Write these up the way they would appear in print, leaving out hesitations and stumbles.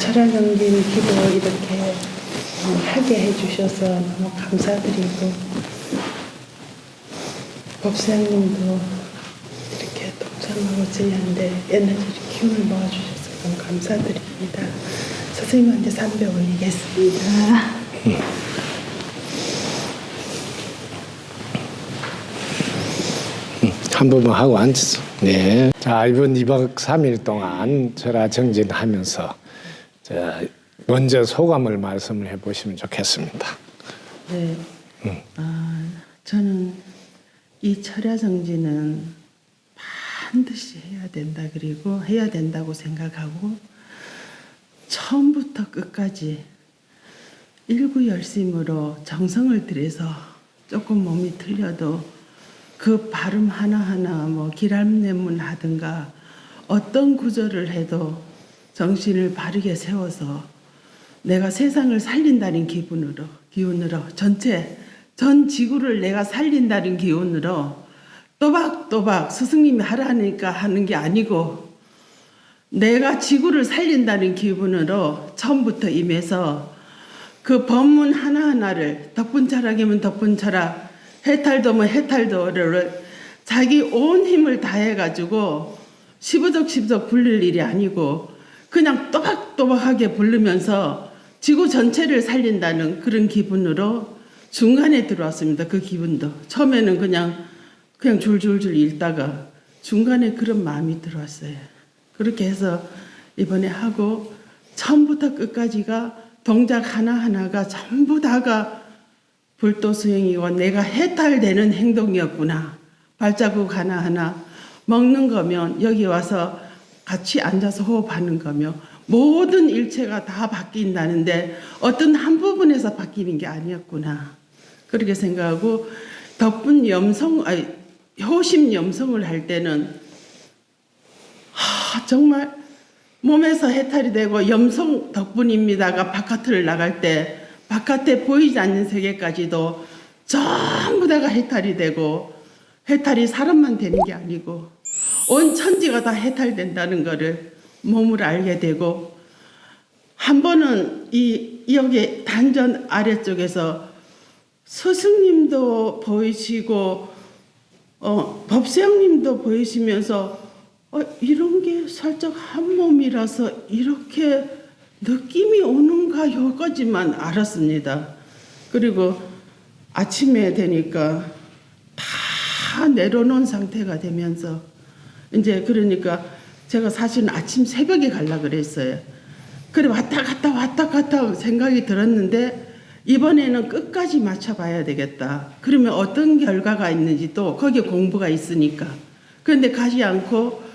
철학연긴 기도 이렇게 하게 해주셔서 너무 감사드리고, 법사님도 이렇게 동참하고 저희한테 에너지를 기운을 모아주셔서 너무 감사드립니다. 선생님한테 삼배 올리겠습니다. 한 번만 하고 앉으세요. 네. 자, 이번 2박 3일 동안 철학정진하면서 먼저 소감을 말씀을 해보시면 좋겠습니다. 네. 저는 이 철야정진은 반드시 해야 된다, 그리고 해야 된다고 생각하고, 처음부터 끝까지 일구열심으로 정성을 들여서 조금 몸이 틀려도 그 발음 하나하나 기람내문 하든가 어떤 구절을 해도 정신을 바르게 세워서 내가 세상을 살린다는 기운으로 전 지구를 내가 살린다는 기운으로 또박또박 스승님이 하라니까 하는 게 아니고 내가 지구를 살린다는 기분으로 처음부터 임해서 그 법문 하나하나를 덕분철학이면 덕분철학, 해탈도면 해탈도를 자기 온 힘을 다해가지고 시부덕 부를 일이 아니고 그냥 또박또박하게 부르면서 지구 전체를 살린다는 그런 기분으로 중간에 들어왔습니다. 그 기분도 처음에는 그냥 줄줄줄 읽다가 중간에 그런 마음이 들어왔어요. 그렇게 해서 이번에 하고 처음부터 끝까지가 동작 하나하나가 전부 다가 불도수행이고 내가 해탈되는 행동이었구나. 발자국 하나하나 먹는 거면 여기 와서 같이 앉아서 호흡하는 거며 모든 일체가 다 바뀐다는데 어떤 한 부분에서 바뀌는 게 아니었구나. 그렇게 생각하고 효심 염성을 할 때는 정말 몸에서 해탈이 되고 염성 덕분입니다가 바깥을 나갈 때 바깥에 보이지 않는 세계까지도 전부 다가 해탈이 되고 해탈이 사람만 되는 게 아니고 온 천지가 다 해탈된다는 것을 몸으로 알게 되고 한 번은 여기 단전 아래쪽에서 스승님도 보이시고 법사님도 보이시면서 이런 게 살짝 한 몸이라서 이렇게 느낌이 오는가 여기까지만 알았습니다. 그리고 아침에 되니까 다 내려놓은 상태가 되면서 이제 그러니까 제가 사실은 아침 새벽에 가려고 그랬어요. 그래 왔다 갔다 생각이 들었는데 이번에는 끝까지 맞춰봐야 되겠다. 그러면 어떤 결과가 있는지 또 거기에 공부가 있으니까. 그런데 가지 않고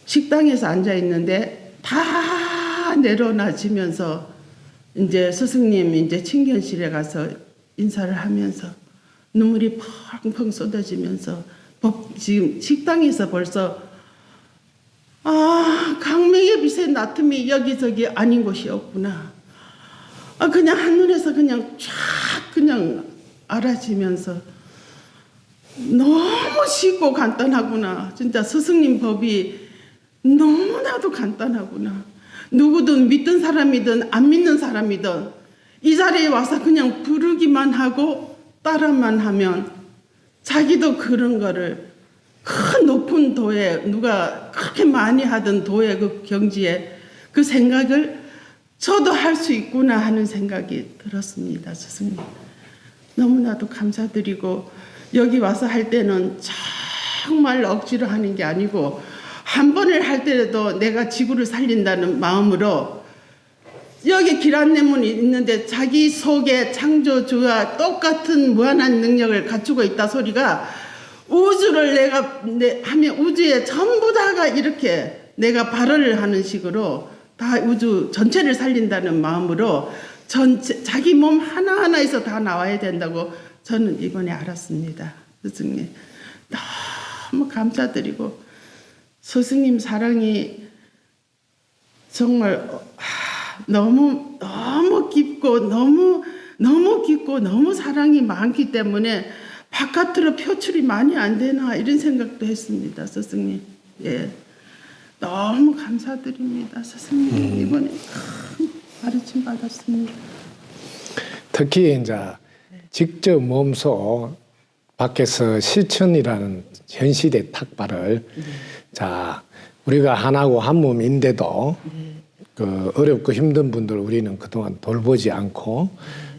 식당에서 앉아 있는데 다 내려놔지면서 이제 스승님 이제 친견실에 가서 인사를 하면서 눈물이 펑펑 쏟아지면서 지금 식당에서 벌써 강명의 빛의 나툼이 여기저기 아닌 곳이 없구나. 그냥 한눈에서 그냥 쫙 그냥 알아지면서 너무 쉽고 간단하구나. 진짜 스승님 법이 너무나도 간단하구나. 누구든 믿든 사람이든 안 믿는 사람이든 이 자리에 와서 그냥 부르기만 하고 따라만 하면 자기도 그런 거를 큰 높은 도에 누가 그렇게 많이 하던 도의 그 경지에 그 생각을 저도 할 수 있구나 하는 생각이 들었습니다. 스승님 너무나도 감사드리고 여기 와서 할 때는 정말 억지로 하는 게 아니고 한 번을 할 때라도 내가 지구를 살린다는 마음으로 여기 길안내문이 있는데 자기 속에 창조주와 똑같은 무한한 능력을 갖추고 있다 소리가 우주를 내가 하면 우주에 전부 다가 이렇게 내가 발언을 하는 식으로 다 우주 전체를 살린다는 마음으로 자기 몸 하나하나에서 다 나와야 된다고 저는 이번에 알았습니다. 스승님 너무 감사드리고 스승님 사랑이 정말 너무 깊고 너무 깊고 너무 사랑이 많기 때문에 바깥으로 표출이 많이 안 되나 이런 생각도 했습니다. 스승님. 예. 너무 감사드립니다. 스승님 이번에 큰 가르침 받았습니다. 특히 이제 직접 몸소 밖에서 실천이라는 현실의 탁발을 자 우리가 하나고 한 몸인데도 그 어렵고 힘든 분들 우리는 그동안 돌보지 않고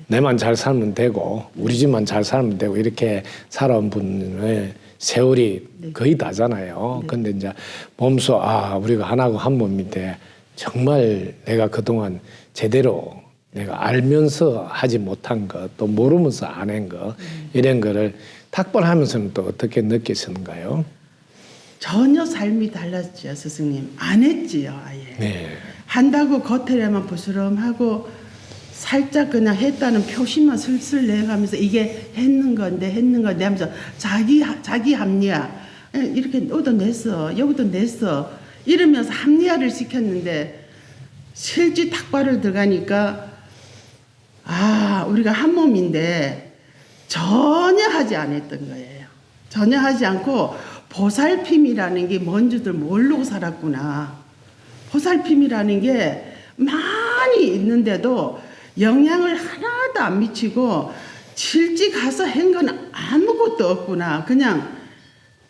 내만 잘 살면 되고 우리 집만 잘 살면 되고 이렇게 살아온 분의 세월이 거의 다잖아요. 근데 이제 몸소 우리가 하나고 한 몸인데 정말 내가 그동안 제대로 내가 알면서 하지 못한 것 또 모르면서 안 한 것 이런 거를 탁발하면서는 또 어떻게 느끼시는가요? 전혀 삶이 달랐지요, 스승님. 안 했지요, 아예. 네. 한다고 겉에만 부스럼하고 살짝 그냥 했다는 표시만 슬슬 내가면서 이게 했는 건데 하면서 자기 합리화 이렇게 얻어냈어 여기도 냈어 이러면서 합리화를 시켰는데 실제 탁발을 들어가니까 우리가 한 몸인데 전혀 하지 않았던 거예요. 전혀 하지 않고 보살핌이라는 게 뭔지들 모르고 살았구나. 보살핌이라는 게 많이 있는데도 영향을 하나도 안 미치고 실제 가서 한 건 아무것도 없구나. 그냥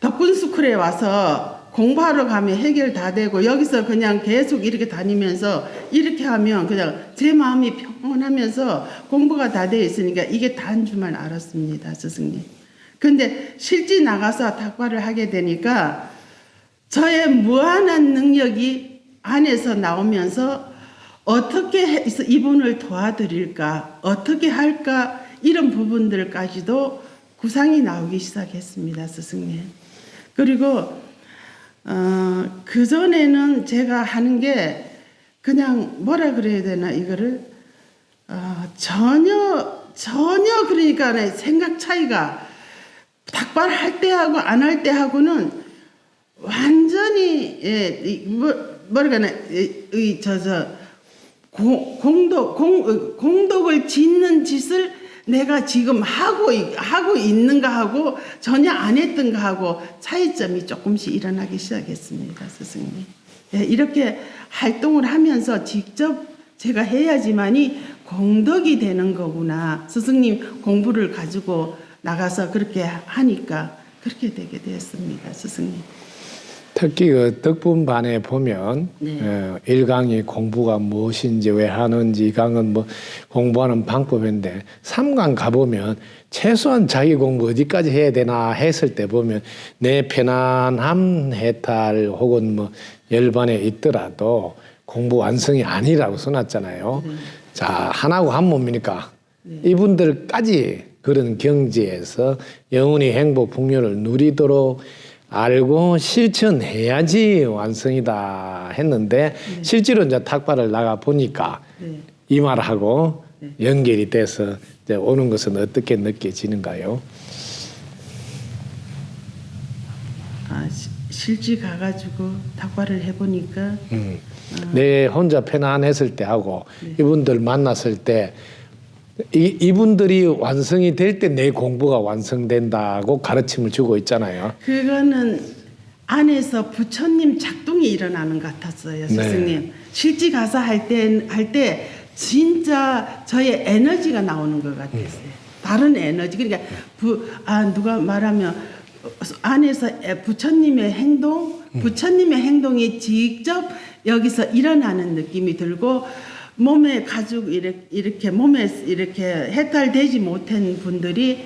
덕분스쿨에 와서 공부하러 가면 해결 다 되고 여기서 그냥 계속 이렇게 다니면서 이렇게 하면 그냥 제 마음이 평온하면서 공부가 다 되어 있으니까 이게 다인 줄만 알았습니다. 스승님. 근데 실제 나가서 탁발을 하게 되니까 저의 무한한 능력이 안에서 나오면서 어떻게 해서 이분을 도와드릴까, 어떻게 할까 이런 부분들까지도 구상이 나오기 시작했습니다, 스승님. 그리고 그전에는 제가 하는 게 그냥 뭐라 그래야 되나 이거를 전혀 그러니까 생각 차이가 닭발할 때하고 안 할 때하고는 완전히 뭐랄까나 공덕을 짓는 짓을 내가 지금 하고 있는가 하고 전혀 안 했던가 하고 차이점이 조금씩 일어나기 시작했습니다, 스승님. 예, 이렇게 활동을 하면서 직접 제가 해야지만이 공덕이 되는 거구나. 스승님 공부를 가지고 나가서 그렇게 하니까 그렇게 되게 되었습니다, 스승님. 특히 그 덕분반에 보면 1강이 공부가 무엇인지 왜 하는지 2강은 뭐 공부하는 방법인데 3강 가보면 최소한 자기 공부 어디까지 해야 되나 했을 때 보면 내 편안함 해탈 혹은 뭐 열반에 있더라도 공부 완성이 아니라고 써놨잖아요. 자, 하나고 한 몸이니까 이분들까지 그런 경지에서 영원히 행복 풍요를 누리도록 알고 실천해야지 완성이다 했는데 실제로 이제 탁발을 나가 보니까 이 말하고 연결이 돼서 이제 오는 것은 어떻게 느껴지는가요? 실제 가가지고 탁발을 해보니까 내 혼자 편안했을 때 하고 이분들 만났을 때 이분들이 완성이 될 때 내 공부가 완성된다고 가르침을 주고 있잖아요. 그거는 안에서 부처님 작동이 일어나는 것 같았어요, 스승님. 실제 가서 할 때 진짜 저의 에너지가 나오는 것 같았어요. 다른 에너지. 그러니까 누가 말하면 안에서 부처님의 행동이 직접 여기서 일어나는 느낌이 들고 몸에 가지고 이렇게 몸에 이렇게 해탈되지 못한 분들이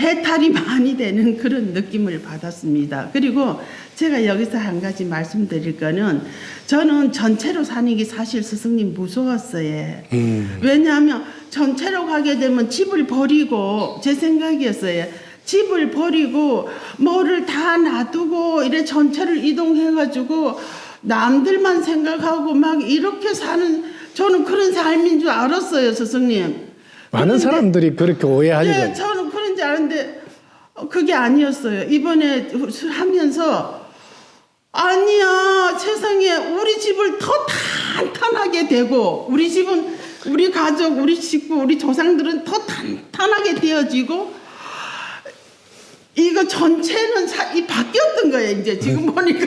해탈이 많이 되는 그런 느낌을 받았습니다. 그리고 제가 여기서 한 가지 말씀드릴 거는 저는 전체로 사는 게 사실 스승님 무서웠어요. 왜냐하면 전체로 가게 되면 집을 버리고 제 생각이었어요. 집을 버리고 뭐를 다 놔두고 이래 전체를 이동해가지고 남들만 생각하고 막 이렇게 사는 저는 그런 삶인 줄 알았어요, 스승님. 많은 사람들이 그렇게 오해하죠. 네, 저는 그런 줄 알았는데 그게 아니었어요. 이번에 하면서 아니야, 세상에 우리 집을 더 탄탄하게 되고 우리 집은 우리 가족, 우리 식구, 우리 조상들은 더 탄탄하게 되어지고 이거 전체는 바뀌었던 거예요. 이제 지금 보니까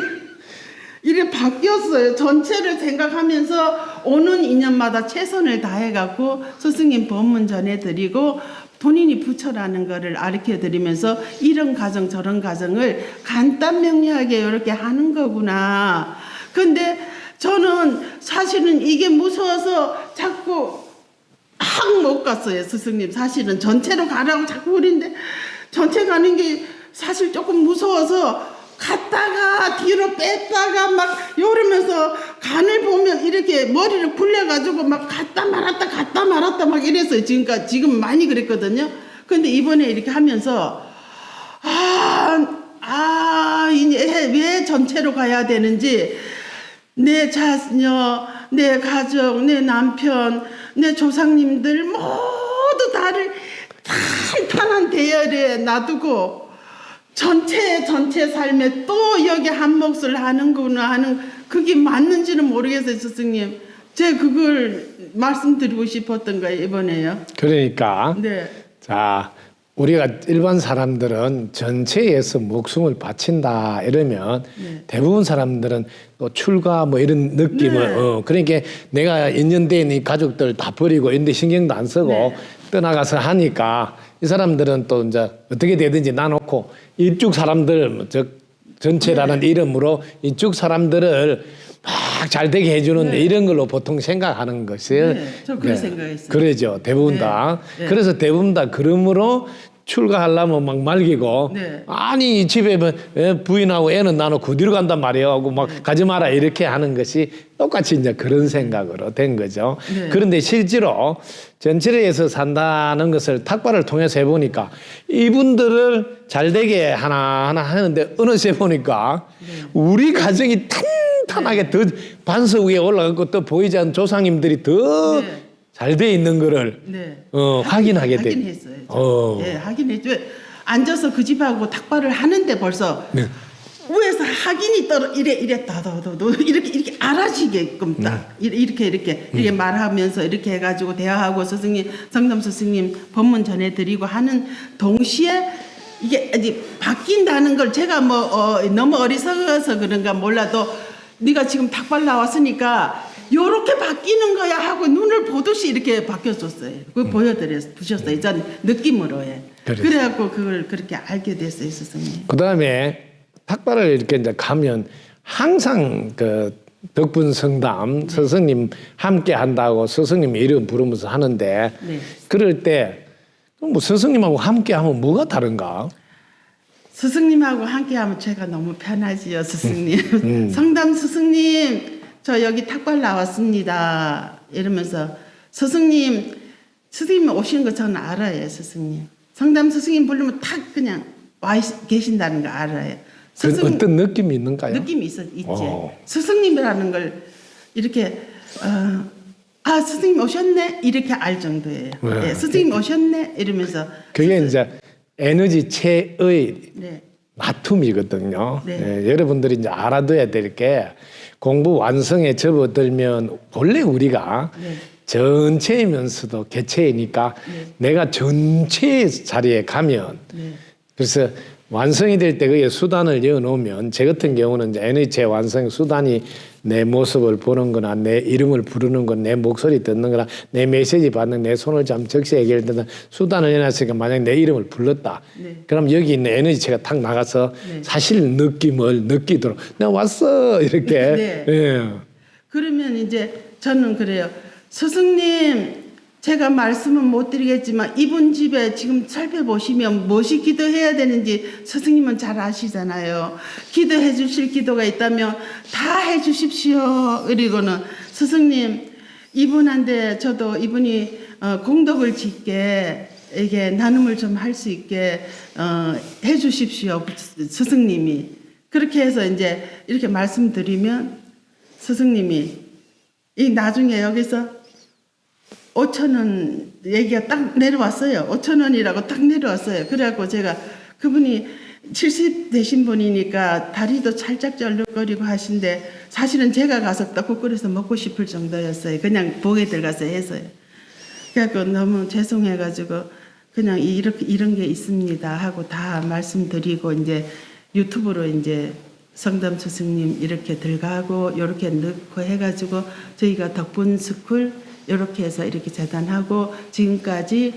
이게 바뀌었어요. 전체를 생각하면서 오는 인연마다 최선을 다해갖고 스승님 법문 전해드리고 본인이 부처라는 거를 가르쳐드리면서 이런 과정 저런 과정을 간단 명료하게 이렇게 하는 거구나. 근데 저는 사실은 이게 무서워서 자꾸 못 갔어요. 스승님 사실은 전체로 가라고 자꾸 그러는데 전체 가는 게 사실 조금 무서워서 갔다가 뒤로 뺐다가 막 이러면서 간을 보면 이렇게 머리를 굴려가지고 막 갔다 말았다 막 이랬어요. 지금 많이 그랬거든요. 근데 이번에 이렇게 하면서 이제 왜 전체로 가야 되는지 내 자녀, 내 가정, 내 남편, 내 조상님들 모두 다를 탄탄한 대열에 놔두고 전체 삶에 또 여기 한 몫을 하는구나 하는 그게 맞는지는 모르겠어요, 스승님. 제가 그걸 말씀드리고 싶었던 거예요, 이번에요. 그러니까 네. 자, 우리가 일반 사람들은 전체에서 목숨을 바친다 이러면 네. 대부분 사람들은 또 출가 뭐 이런 느낌을 네. 그러니까 내가 인연된 이 가족들 다 버리고 이런데 신경도 안 쓰고 네. 떠나가서 하니까 이 사람들은 또 이제 어떻게 되든지 나놓고 이쪽 사람들 전체라는 이름으로 이쪽 사람들을 막 잘 되게 해주는 이런 걸로 보통 생각하는 것을 저 그렇게 생각했어요. 그러죠. 대부분 다. 네. 그래서 대부분 다 그러므로 출가하려면 막 말기고 네. 아니 집에 부인하고 애는 나놓고 뒤로 간단 말이에요 하고 막 가지 마라 이렇게 하는 것이 똑같이 이제 그런 생각으로 된 거죠. 네. 그런데 실제로 전체에서 산다는 것을 탁발을 통해서 해보니까 이분들을 잘되게 하나하나 하는데 어느새 보니까 우리 가정이 탄탄하게 더 반석 위에 올라가고 또 보이지 않는 조상님들이 더 잘 돼 있는 거를 확인하게 돼. 확인했어요. 네, 확인했죠. 앉아서 그 집하고 탁발을 하는데 벌써 위에서 확인이 이래 다도도 이렇게 알아지게끔 딱 이렇게 말하면서 이렇게 해가지고 대화하고 스승님 성담 스승님 법문 전해드리고 하는 동시에 이게 이제 바뀐다는 걸 제가 뭐 너무 어리석어서 그런가 몰라도 네가 지금 탁발 나왔으니까 요렇게 바뀌는 거야 하고 눈을 보듯이 이렇게 바뀌어줬어요. 그걸 보여주셨어요. 전 느낌으로 해. 그래갖고 그걸 그렇게 알게 됐어요, 스승님. 그 다음에 탁발을 이렇게 이제 가면 항상 그 덕분 성담 스승님 함께 한다고 스승님 이름 부르면서 하는데 그럴 때 뭐 스승님하고 함께 하면 뭐가 다른가? 스승님하고 함께 하면 제가 너무 편하지요, 스승님. 성담 스승님, 저 여기 탁발 나왔습니다. 이러면서 스승님 오신 거 저는 알아요, 스승님. 성담 스승님 부르면 탁 그냥 와 계신다는 거 알아요. 어떤 느낌이 있는가요? 느낌이 있지. 스승님이라는 걸 이렇게 스승님 오셨네 이렇게 알 정도예요. 네, 스승님 오셨네 이러면서 그게 이제 에너지체의 맞춤이거든요. 여러분들이 이제 알아둬야 될 게 공부 완성에 접어들면 원래 우리가 전체이면서도 개체이니까 내가 전체 자리에 가면 그래서 완성이 될 때 그게 수단을 이어놓으면 제 같은 경우는 이제 에너지체 완성 수단이 내 모습을 보는 거나 내 이름을 부르는 건 내 목소리 듣는 거나 내 메시지 받는 내 손을 잡 적시 얘기를 수단을 해놨으니까 만약 내 이름을 불렀다. 그럼 여기 있는 에너지체가 탁 나가서 사실 느낌을 느끼도록 내가 왔어 이렇게. 그러면 이제 저는 그래요. 스승님 제가 말씀은 못 드리겠지만 이분 집에 지금 살펴보시면 무엇이 기도해야 되는지 스승님은 잘 아시잖아요. 기도해 주실 기도가 있다면 다 해주십시오. 그리고는 스승님 이분한테 저도 이분이 공덕을 짓게 이게 나눔을 좀 할 수 있게 해 주십시오. 스승님이 그렇게 해서 이제 이렇게 말씀드리면 스승님이 이 나중에 여기서 5,000원 얘기가 딱 내려왔어요. 5,000원이라고 딱 내려왔어요. 그래갖고 제가 그분이 70 되신 분이니까 다리도 살짝 절룩거리고 하신데 사실은 제가 가서 떡국 끓여서 먹고 싶을 정도였어요. 그냥 복에 들어가서 해서요. 그래갖고 너무 죄송해가지고 그냥 이런 게 있습니다 하고 다 말씀드리고 이제 유튜브로 이제 성담 스승님 이렇게 들어가고 이렇게 넣고 해가지고 저희가 덕분 스쿨 이렇게 해서 이렇게 재단하고 지금까지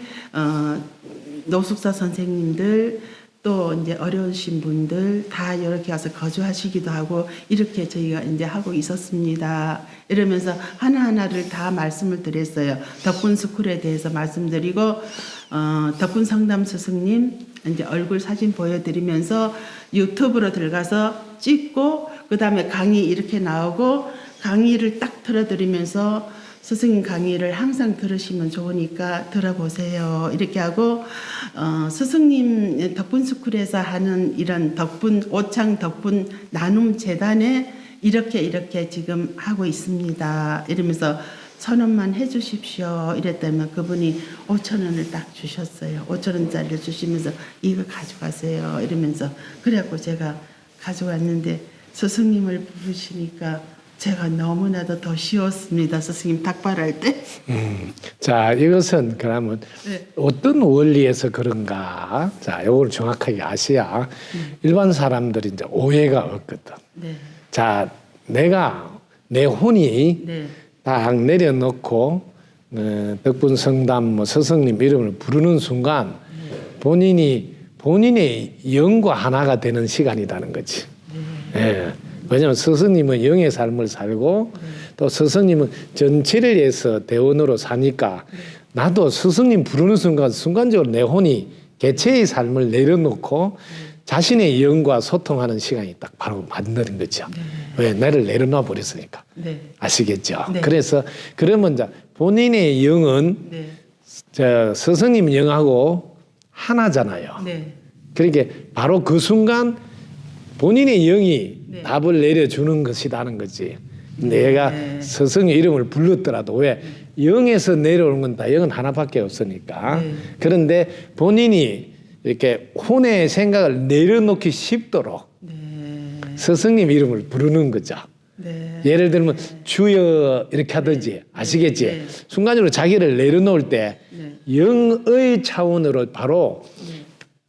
노숙자 선생님들 또 이제 어려우신 분들 다 이렇게 와서 거주하시기도 하고 이렇게 저희가 이제 하고 있었습니다. 이러면서 하나하나를 다 말씀을 드렸어요. 덕분 스쿨에 대해서 말씀드리고 덕분 성담 스승님 이제 얼굴 사진 보여드리면서 유튜브로 들어가서 찍고 그 다음에 강의 이렇게 나오고 강의를 딱 틀어드리면서 스승님 강의를 항상 들으시면 좋으니까 들어보세요. 이렇게 하고 스승님 덕분 스쿨에서 하는 이런 덕분 오창 덕분 나눔 재단에 이렇게 지금 하고 있습니다. 이러면서 1,000원만 해주십시오. 이랬다면 그분이 5,000원을 딱 주셨어요. 5,000원짜리를 주시면서 이거 가져가세요. 이러면서 그래갖고 제가 가져왔는데 스승님을 부르시니까 제가 너무나도 더 쉬웠습니다. 스승님 닭발할 때. 자, 이것은 그러면 네. 어떤 원리에서 그런가? 자, 이걸 정확하게 아셔야 일반 사람들이 이제 오해가 없거든. 네. 자, 내 혼이 네. 딱 내려놓고 덕분 성담 뭐 스승님 이름을 부르는 순간 본인의 영과 하나가 되는 시간이라는 거지. 예. 왜냐하면 스승님은 영의 삶을 살고 또 스승님은 전체를 위해서 대원으로 사니까 나도 스승님 부르는 순간적으로 내 혼이 개체의 삶을 내려놓고 자신의 영과 소통하는 시간이 딱 바로 만드는 거죠. 왜? 나를 내려놔 버렸으니까. 네. 아시겠죠? 네. 그래서 그러면 이제 본인의 영은 네. 저 스승님 영하고 하나잖아요. 네. 그러니까 바로 그 순간 본인의 영이 네. 답을 내려주는 것이라는 거지. 내가 스승의 이름을 불렀더라도 왜 영에서 내려오는 건 다 영은 하나밖에 없으니까. 네. 그런데 본인이 이렇게 혼의 생각을 내려놓기 쉽도록 네. 스승님 이름을 부르는 거죠. 네. 예를 들면 주여 이렇게 하든지 아시겠지? 네. 순간적으로 자기를 내려놓을 때 네. 영의 차원으로 바로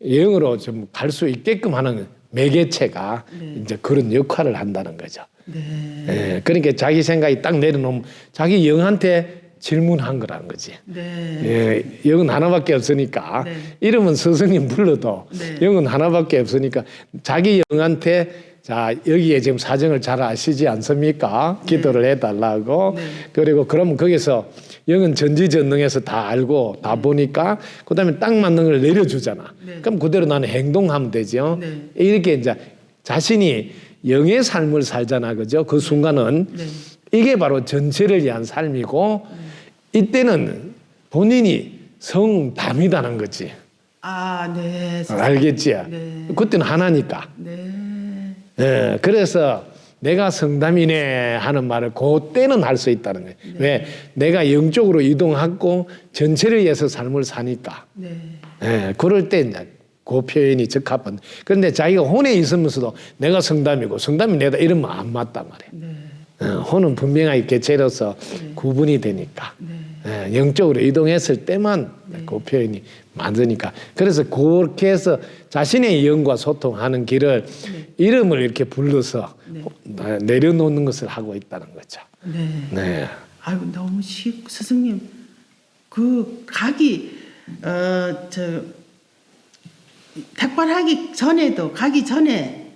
영으로 좀 갈 수 있게끔 하는 매개체가 네. 이제 그런 역할을 한다는 거죠. 네. 예, 그러니까 자기 생각이 딱 내려놓으면 자기 영한테 질문한 거라는 거지. 네. 예, 영은 하나밖에 없으니까 네. 이름은 스승님 불러도 네. 영은 하나밖에 없으니까 자기 영한테 자 여기에 지금 사정을 잘 아시지 않습니까? 기도를 해달라고. 네. 그리고 그러면 거기서 영은 전지전능해서 다 알고 다 보니까 그다음에 딱 맞는 걸 내려주잖아. 네. 그럼 그대로 나는 행동하면 되죠. 네. 이렇게 이제 자신이 영의 삶을 살잖아, 그죠? 그 순간은 네. 이게 바로 전체를 위한 삶이고 이때는 본인이 성담이다는 거지. 아, 네. 알겠지? 네. 그때는 하나니까. 네. 예, 그래서 내가 성담이네 하는 말을 그때는 할 수 있다는 거예요. 왜? 내가 영적으로 이동하고 전체를 위해서 삶을 사니까. 네. 예, 그럴 때 이제 그 표현이 적합한. 그런데 자기가 혼에 있으면서도 내가 성담이고 성담이 내다 이러면 안 맞단 말이에요. 네. 혼은 분명하게 개체로서 구분이 되니까. 예, 영적으로 이동했을 때만 그 표현이 맞으니까. 그래서 그렇게 해서 자신의 영과 소통하는 길을 이름을 이렇게 불러서 내려놓는 것을 하고 있다는 거죠. 네. 네. 아유, 너무 쉽고 스승님 그 가기 탁발하기 전에도 가기 전에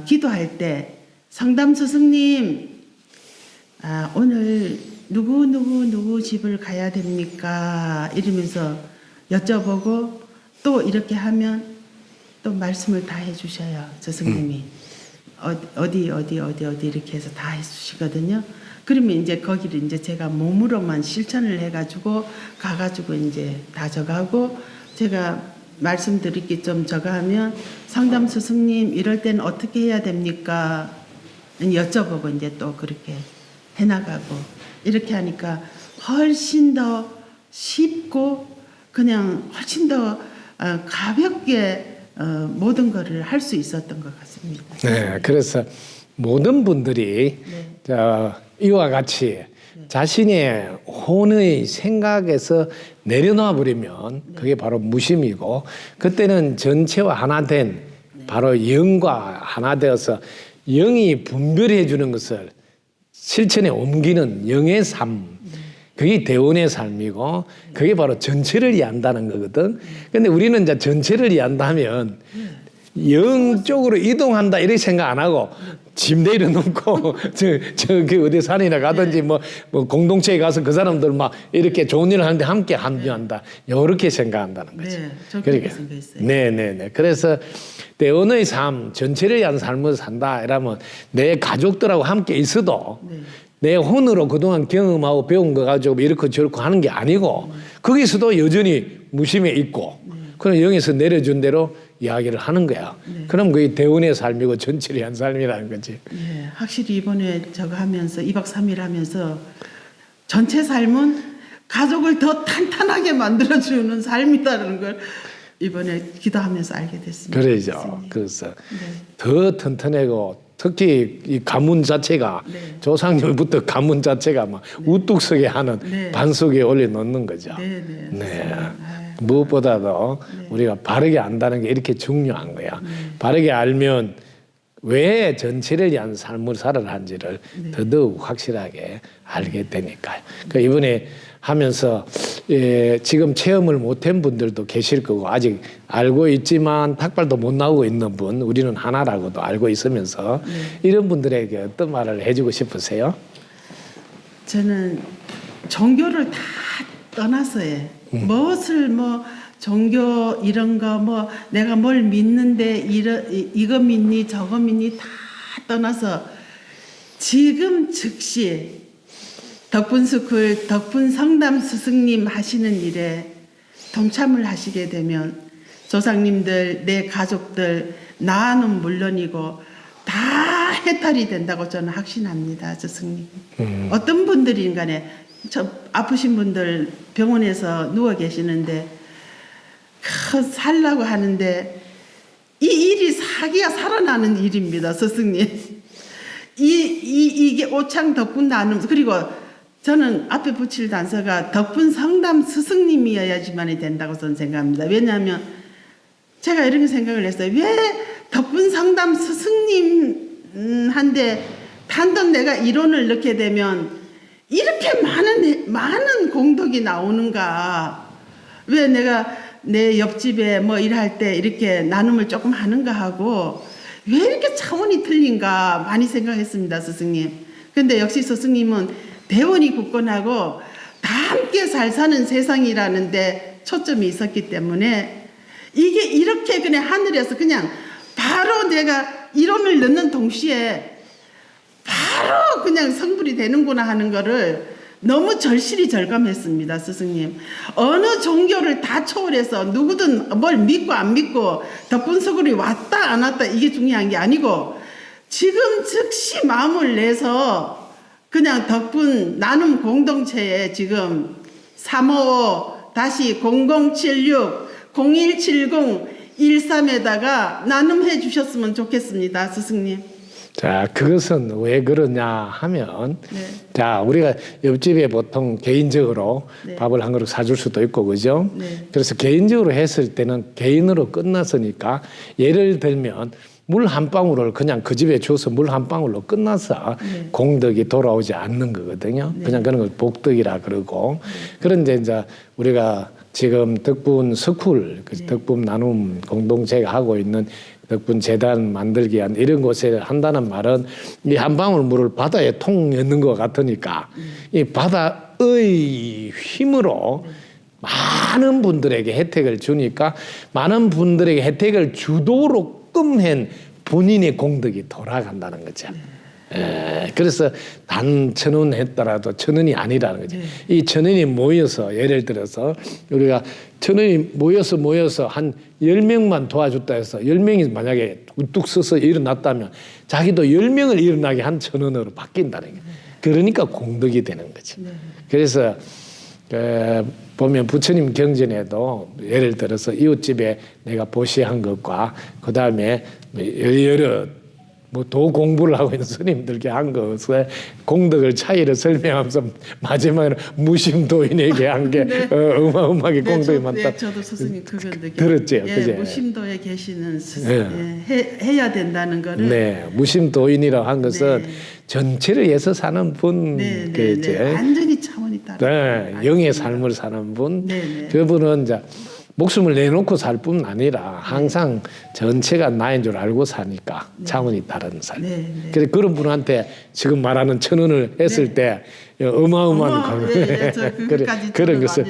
기도할 때 성담 스승님 오늘 누구 집을 가야 됩니까? 이러면서 여쭤보고 또 이렇게 하면 또 말씀을 다 해주셔요. 스승님이 어디 이렇게 해서 다 해주시거든요. 그러면 이제 거기를 이제 제가 몸으로만 실천을 해가지고 가가지고 이제 다 적하고 제가 말씀드릴 게 좀 저거하면 상담 스승님 이럴 때는 어떻게 해야 됩니까? 여쭤보고 이제 또 그렇게 해나가고 이렇게 하니까 훨씬 더 쉽고 그냥 훨씬 더 가볍게 모든 것을 할 수 있었던 것 같습니다. 네, 그래서 모든 분들이 이와 같이 자신의 혼의 생각에서 내려놔 버리면 그게 바로 무심이고 그때는 전체와 하나 된 바로 영과 하나 되어서 영이 분별해 주는 것을 실천에 옮기는 영의 삶. 그게 대원의 삶이고 그게 바로 전체를 이해한다는 거거든. 근데 우리는 이제 전체를 이해한다면 영 쪽으로 이동한다 이렇게 생각 안 하고 침대에 놓고 그 어디 산이나 가든지 뭐 공동체에 가서 그 사람들 막 이렇게 좋은 일을 하는데 함께 합류한다 이렇게 생각한다는 거지. 네, 저 그렇게 생각했어요. 네네네. 그래서 대원의 삶 전체를 위한 삶을 산다 이러면 내 가족들하고 함께 있어도 내 혼으로 그동안 경험하고 배운 거 가지고 이렇게 저렇게 하는 게 아니고 거기서도 여전히 무심해 있고 그럼 영에서 내려준 대로 이야기를 하는 거야. 그럼 그게 대원의 삶이고 전체를 위한 삶이라는 거지. 예, 확실히 이번에 저거 하면서 2박 3일 하면서 전체 삶은 가족을 더 탄탄하게 만들어주는 삶이다라는 걸 이번에 기도하면서 알게 됐습니다. 그러죠. 선생님. 그래서 더 튼튼하고 특히 이 가문 자체가 조상님부터 가문 자체가 막 우뚝 서게 하는 반석에 올려놓는 거죠. 네. 무엇보다도 우리가 바르게 안다는 게 이렇게 중요한 거야. 바르게 알면 왜 전체를 위한 삶을 살아가는지를 더더욱 확실하게 알게 되니까요. 그러니까 이번에 하면서 지금 체험을 못한 분들도 계실 거고 아직 알고 있지만 탁발도 못 나오고 있는 분 우리는 하나라고도 알고 있으면서 이런 분들에게 어떤 말을 해주고 싶으세요? 저는 종교를 다 떠나서요. 무엇을 뭐 종교 이런 거 뭐 내가 뭘 믿는데 이거 믿니 저거 믿니 다 떠나서 지금 즉시 덕분스쿨 덕분성담 스승님 하시는 일에 동참을 하시게 되면 조상님들 내 가족들 나는 물론이고 다 해탈이 된다고 저는 확신합니다. 스승님. 어떤 분들인 간에 아프신 분들 병원에서 누워 계시는데 살라고 하는데 이 일이 사기가 살아나는 일입니다. 스승님. 이게 오창 덕분 나눔 그리고 저는 앞에 붙일 단서가 덕분 성담 스승님이어야지만이 된다고 저는 생각합니다. 왜냐하면 제가 이런 생각을 했어요. 왜 덕분 성담 스승님한테 단독 내가 이론을 넣게 되면 이렇게 많은 공덕이 나오는가? 왜 내가 내 옆집에 뭐 일할 때 이렇게 나눔을 조금 하는가 하고 왜 이렇게 차원이 틀린가 많이 생각했습니다, 스승님. 근데 역시 스승님은 대원이 굳건하고 다 함께 잘 사는 세상이라는데 초점이 있었기 때문에 이게 이렇게 그냥 하늘에서 그냥 바로 내가 이론을 넣는 동시에 바로 그냥 성불이 되는구나 하는 거를 너무 절실히 절감했습니다, 스승님. 어느 종교를 다 초월해서 누구든 뭘 믿고 안 믿고 덕분석으로 왔다 안 왔다 이게 중요한 게 아니고 지금 즉시 마음을 내서 그냥 덕분 나눔 공동체에 지금 355-0076-0170-13에다가 나눔해 주셨으면 좋겠습니다, 스승님. 자, 그것은 왜 그러냐 하면 자, 우리가 옆집에 보통 개인적으로 밥을 한 그릇 사줄 수도 있고 그죠? 그래서 개인적으로 했을 때는 개인으로 끝났으니까 예를 들면 물 한 방울을 그냥 그 집에 줘서 물 한 방울로 끝나서 공덕이 돌아오지 않는 거거든요. 그냥 그런 걸 복덕이라 그러고 그런데 이제 우리가 지금 덕분 스쿨, 덕분 나눔 공동체가 하고 있는 덕분 재단 만들기 위한 이런 곳에 한다는 말은 이 한 방울 물을 바다에 통 넣는 것 같으니까 이 바다의 힘으로 많은 분들에게 혜택을 주니까 많은 분들에게 혜택을 주도록끔 한 본인의 공덕이 돌아간다는 거죠. 그래서 단 1,000원 했더라도 1,000원이 아니라는 거죠. 이 1,000원이 모여서 예를 들어서 우리가 1,000원이 모여서 한 10명만 도와줬다 해서 10명이 만약에 우뚝 서서 일어났다면 자기도 10명을 일어나게 한 1,000원으로 바뀐다는 거예요. 그러니까 공덕이 되는 거죠. 그래서 보면 부처님 경전에도 예를 들어서 이웃집에 내가 보시한 것과 그 다음에 여러 뭐 도 공부를 하고 있는 스님들께 한 것에 공덕을 차이를 설명하면서 마지막에 무심도인에게 한 게 네. 어마어마하게 공덕이 많다. 네, 저도 스승님 그건 들었죠, 예, 그제? 무심도에 계시는 네. 해야 된다는 거를 네, 무심도인이라고 한 것은 네. 전체를 위해서 사는 분, 네, 네, 그제? 네. 완전히 차원이 다르. 네, 영의 삶을 사는 분. 네, 네. 그분은 이제 목숨을 내놓고 살 뿐 아니라 항상 전체가 나인 줄 알고 사니까 차원이 다른 삶. 네, 네. 그래서 그런 분한테 지금 말하는 1,000원을 했을 때 어마어마한 그것까지 그런 것을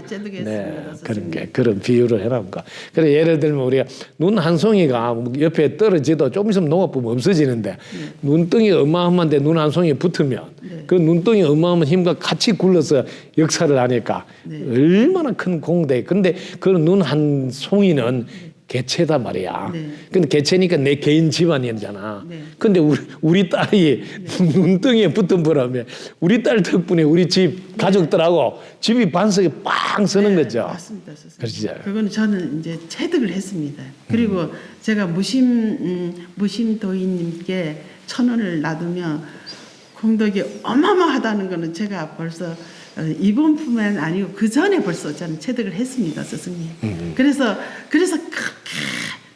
그런 게 그런 비유를 해놓은가. 그래 예를 들면 우리가 눈 한 송이가 옆에 떨어지도 조금 있으면 농아보면 없어지는데 눈덩이 어마어마한데 눈 한 송이 붙으면 그 눈덩이 어마어마한 힘과 같이 굴러서 역사를 하니까 얼마나 큰 공대. 근데 그런 눈 한 송이는 개체다 말이야. 네. 근데 개체니까 내 개인 집안이잖아. 네. 근데 우리 딸이 눈덩이에 붙은 바람에 우리 딸 덕분에 우리 집 가족들하고 집이 반석에 빵 서는 거죠. 맞습니다, 선생님. 그렇죠. 그거는 저는 이제 체득을 했습니다. 그리고 제가 무심도인님께 1,000원을 놔두면 공덕이 어마어마하다는 거는 제가 벌써 이번뿐만 아니고 그 전에 벌써 저는 체득을 했습니다, 스승님. 그래서 그렇게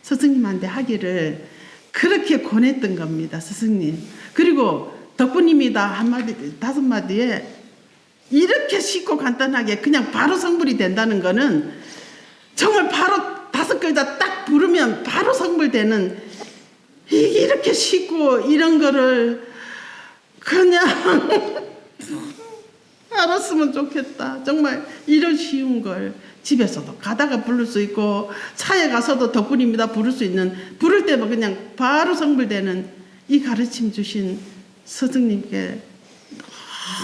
스승님한테 하기를 그렇게 권했던 겁니다, 스승님. 그리고 덕분입니다 한마디 5마디에 이렇게 쉽고 간단하게 그냥 바로 성불이 된다는 거는 정말 바로 5글자 딱 부르면 바로 성불되는 이렇게 쉽고 이런 거를 그냥 알았으면 좋겠다. 정말 이런 쉬운 걸 집에서도 가다가 부를 수 있고 차에 가서도 덕분입니다 부를 수 있는 부를 때만 그냥 바로 성불되는 이 가르침 주신 스승님께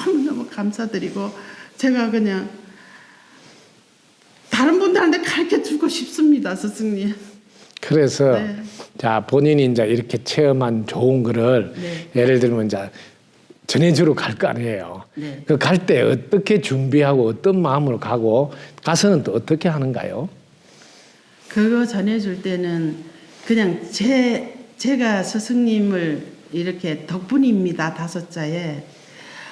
너무너무 감사드리고 제가 그냥 다른 분들한테 가르쳐 주고 싶습니다, 스승님. 그래서 네. 자 본인이 이제 이렇게 체험한 좋은 거를 네. 예를 들면 이제 전해주러 갈 거 아니에요. 네. 그 갈 때 어떻게 준비하고 어떤 마음으로 가고 가서는 또 어떻게 하는가요? 그거 전해줄 때는 그냥 제가 스승님을 이렇게 덕분입니다 5자에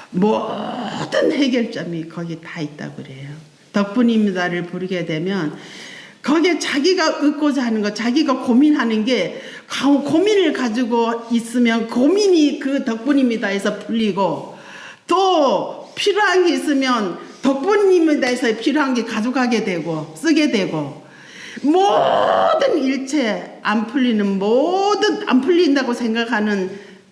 모든 해결점이 거기 다 있다고 그래요. 덕분입니다를 부르게 되면 거기에 자기가 얻고자 하는 거, 자기가 고민하는 게 고민을 가지고 있으면 고민이 그 덕분입니다에서 풀리고 또 필요한 게 있으면 덕분입니다에서 필요한 게 가져가게 되고 쓰게 되고 모든 일체 안 풀린다고 생각하는